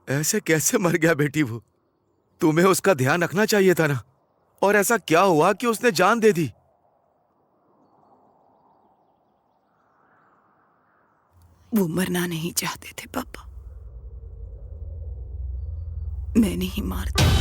ऐसे कैसे मर गया बेटी वो? तुम्हें उसका ध्यान रखना चाहिए था ना। और ऐसा क्या हुआ कि उसने जान दे दी? वो मरना नहीं चाहते थे पापा, मैंने ही मार दिया।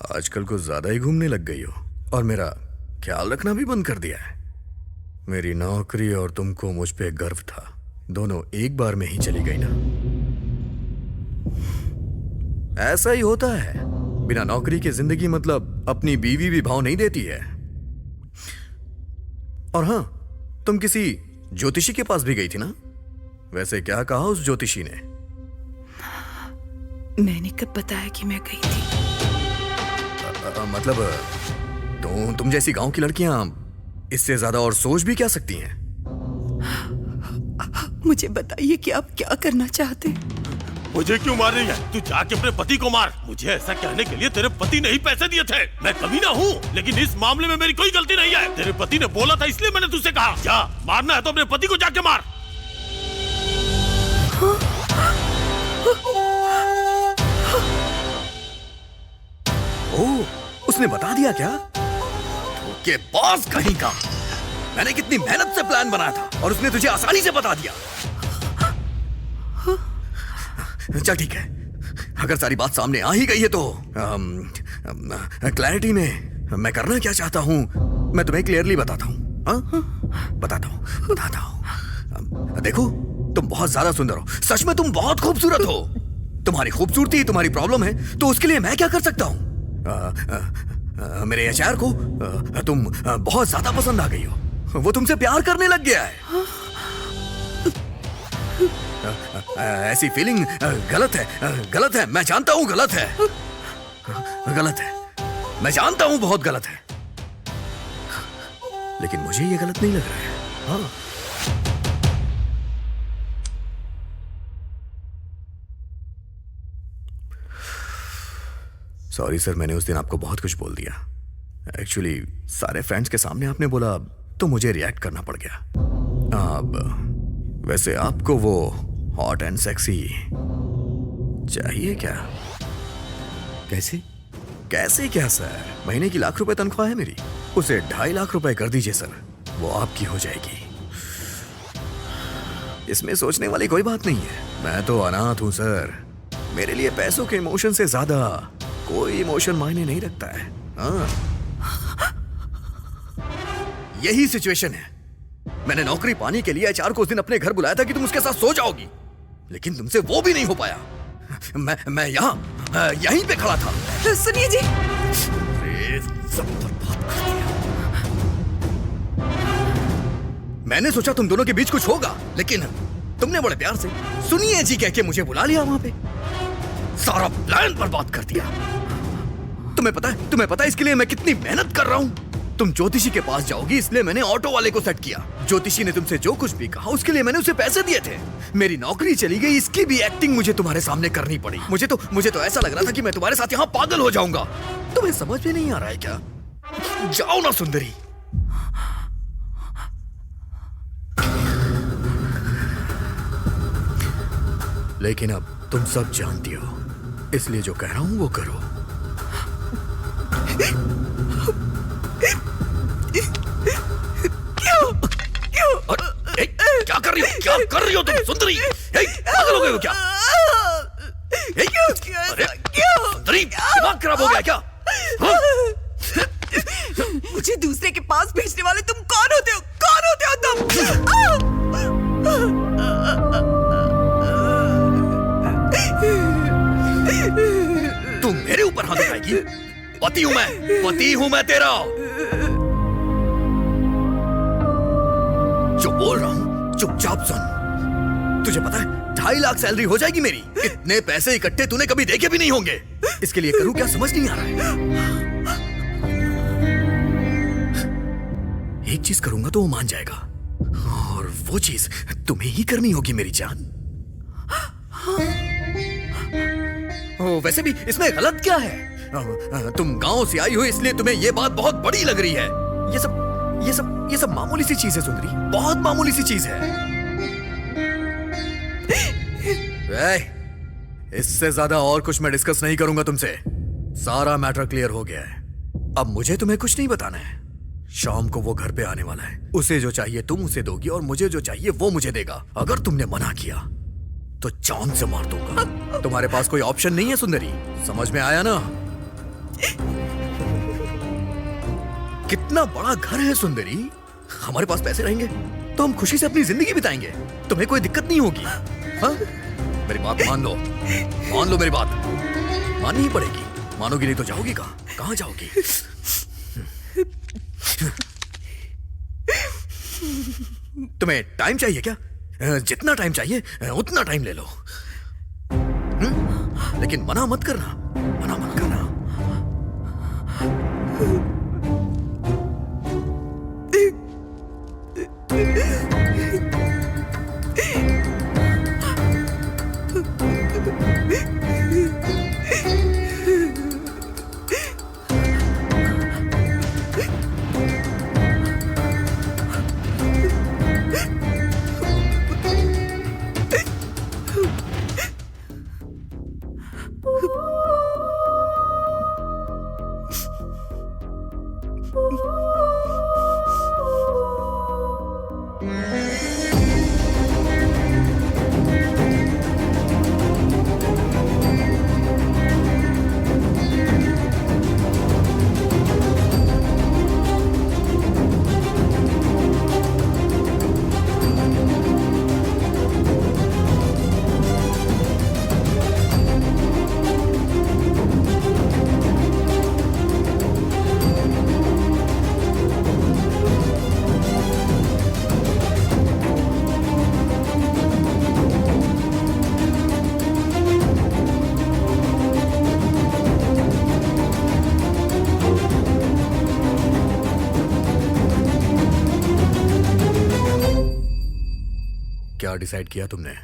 आजकल कुछ ज्यादा ही घूमने लग गई हो और मेरा ख्याल रखना भी बंद कर दिया है। मेरी नौकरी और तुमको मुझ पे गर्व था, दोनों एक बार में ही चली गई ना। ऐसा ही होता है, बिना नौकरी के जिंदगी मतलब अपनी बीवी भी भाव नहीं देती है। और हाँ, तुम किसी ज्योतिषी के पास भी गई थी ना? वैसे क्या कहा उस ज्योतिषी ने? मैंने कब बताया कि मैं गई थी? मतलब तुम जैसी गांव की लड़कियां इससे ज्यादा और सोच भी क्या सकती हैं? मुझे बताइए कि आप क्या करना चाहते हैं? मुझे क्यों मार रही है? तू जाके अपने पति को मार। मुझे ऐसा कहने के लिए तेरे पति ने ही पैसे दिए थे। मैं कभी ना हूँ, लेकिन इस मामले में मेरी कोई गलती नहीं है। तेरे पति ने बोला था इसलिए मैंने तुझसे कहा, जा मारना है तो अपने पति को जाके मार। ओह, उसने बता दिया क्या? के बॉस कहीं का। मैंने कितनी मेहनत से प्लान बनाया था और उसने तुझे आसानी से बता दिया। चल ठीक है, अगर सारी बात सामने आ ही गई है तो क्लैरिटी में मैं करना क्या चाहता हूं मैं तुम्हें क्लियरली बताता हूं। बताता हूं। देखो, तुम बहुत ज्यादा सुंदर हो, सच में तुम बहुत खूबसूरत हो। तुम्हारी खूबसूरती तुम्हारी प्रॉब्लम है, तो उसके लिए मैं क्या कर सकता हूँ? मेरे एचआर को तुम बहुत ज्यादा पसंद आ गई हो, वो तुमसे प्यार करने लग गया है। ऐसी फीलिंग गलत है, गलत है, मैं जानता हूं गलत है, गलत है, मैं जानता हूं बहुत गलत है, लेकिन मुझे ये गलत नहीं लग रहा है। हाँ, सॉरी सर, मैंने उस दिन आपको बहुत कुछ बोल दिया। एक्चुअली सारे फ्रेंड्स के सामने आपने बोला तो मुझे रिएक्ट करना पड़ गया। अब वैसे आपको वो हॉट एंड सेक्सी चाहिए क्या? कैसे? कैसे क्या सर, महीने की ₹1,00,000 तनख्वाह है मेरी, उसे ₹2.5 लाख कर दीजिए सर, वो आपकी हो जाएगी। इसमें सोचने वाली कोई बात नहीं है, मैं तो अनाथ हूं सर, मेरे लिए पैसों के इमोशन से ज्यादा कोई इमोशन मायने नहीं रखता है। हाँ, यही सिचुएशन है। मैंने नौकरी पाने के लिए एचआर को उस दिन अपने घर बुलाया था कि तुम उसके साथ सो जाओगी, लेकिन तुमसे वो भी नहीं हो पाया। मैं यहीं पे खड़ा था। सुनिए जी, सब बर्बाद कर दिया। मैंने सोचा तुम दोनों के बीच कुछ होगा, लेकिन तुमने बड़े प्यार से सुनिए जी कह के मुझे बुला लिया वहां पे, सारा प्लान बर्बाद कर दिया। तुम्हें पता है इसके लिए मैं कितनी मेहनत कर रहा हूं? तुम ज्योतिषी के पास जाओगी इसलिए मैंने ऑटो वाले को सेट किया। ज्योतिषी ने तुमसे जो कुछ भी कहा उसके लिए मैंने उसे पैसे दिए थे। मेरी नौकरी चली गई, इसकी भी एक्टिंग मुझे तुम्हारे सामने करनी पड़ी। मुझे तो ऐसा लग रहा था कि मैं तुम्हारे साथ यहाँ पागल हो जाऊंगा। तुम्हें समझ में नहीं आ रहा है क्या? जाओ ना सुंदरी। लेकिन अब तुम सब जानती हो, इसलिए जो कह रहा हूं वो करो। क्या कर रही हो? क्या कर रही हो तुम सुंदरी? पागल हो गए हो क्या? अरे सुंदरी, दिमाग खराब हो गया क्या? मुझे दूसरे के पास भेजने वाले तुम कौन होते हो? कौन होते हो तुम? तुम मेरे ऊपर हाथ उठाएगी? पति हूं मैं तेरा। जो बोल रहा हूं चुपचाप सुन। तुझे पता है 2.5 लाख सैलरी हो जाएगी मेरी। इतने पैसे इकट्ठे तूने कभी देखे भी नहीं होंगे। इसके लिए करूं क्या समझ नहीं आ रहा है। एक चीज करूंगा तो वो मान जाएगा, और वो चीज तुम्हें ही करनी होगी मेरी जान। वैसे भी इसमें गलत क्या है? तुम गांव से आई हो इसलिए तुम्हें ये बात बहुत बड़ी लग रही है। ये सब मामूली सी चीज है सुंदरी, बहुत मामूली सी चीज है। इससे ज्यादा और कुछ मैं डिस्कस नहीं करूंगा तुमसे। सारा मैटर क्लियर हो गया है। अब मुझे तुम्हें कुछ नहीं बताना है। शाम को वो घर पे आने वाला है। उसे जो चाहिए तुम उसे दोगी और मुझे जो चाहिए वो मुझे देगा। अगर तुमने मना किया तो जान से मार दूंगा। तुम्हारे पास कोई ऑप्शन नहीं है सुंदरी, समझ में आया ना? कितना बड़ा घर है सुंदरी। हमारे पास पैसे रहेंगे तो हम खुशी से अपनी जिंदगी बिताएंगे। तुम्हें कोई दिक्कत नहीं होगी। हाँ? मेरी बात मान लो मेरी बात। माननी ही पड़ेगी, मानोगी नहीं तो जाओगी कहाँ जाओगी? तुम्हें टाइम चाहिए क्या? जितना टाइम चाहिए उतना टाइम ले लो, लेकिन मना मत करना। क्या डिसाइड किया तुमने?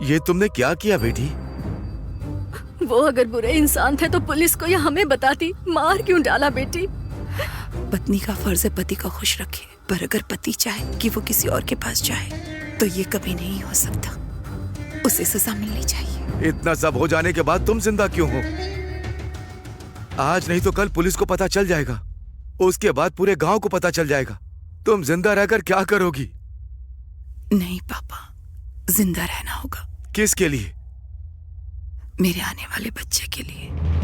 ये तुमने क्या किया बेटी? वो अगर बुरे इंसान थे तो पुलिस को या हमें बताती। मार क्यों डाला बेटी? पत्नी का फर्ज है पति को खुश रखे, पर अगर पति चाहे कि वो किसी और के पास जाए तो ये कभी नहीं हो सकता। उसे सजा मिलनी चाहिए। इतना सब हो जाने के बाद तुम जिंदा क्यों हो? आज नहीं तो कल पुलिस को पता चल जाएगा, उसके बाद पूरे गांव को पता चल जाएगा। तुम जिंदा रहकर क्या करोगी? नहीं पापा, जिंदा रहना होगा। किसके लिए? मेरे आने वाले बच्चे के लिए।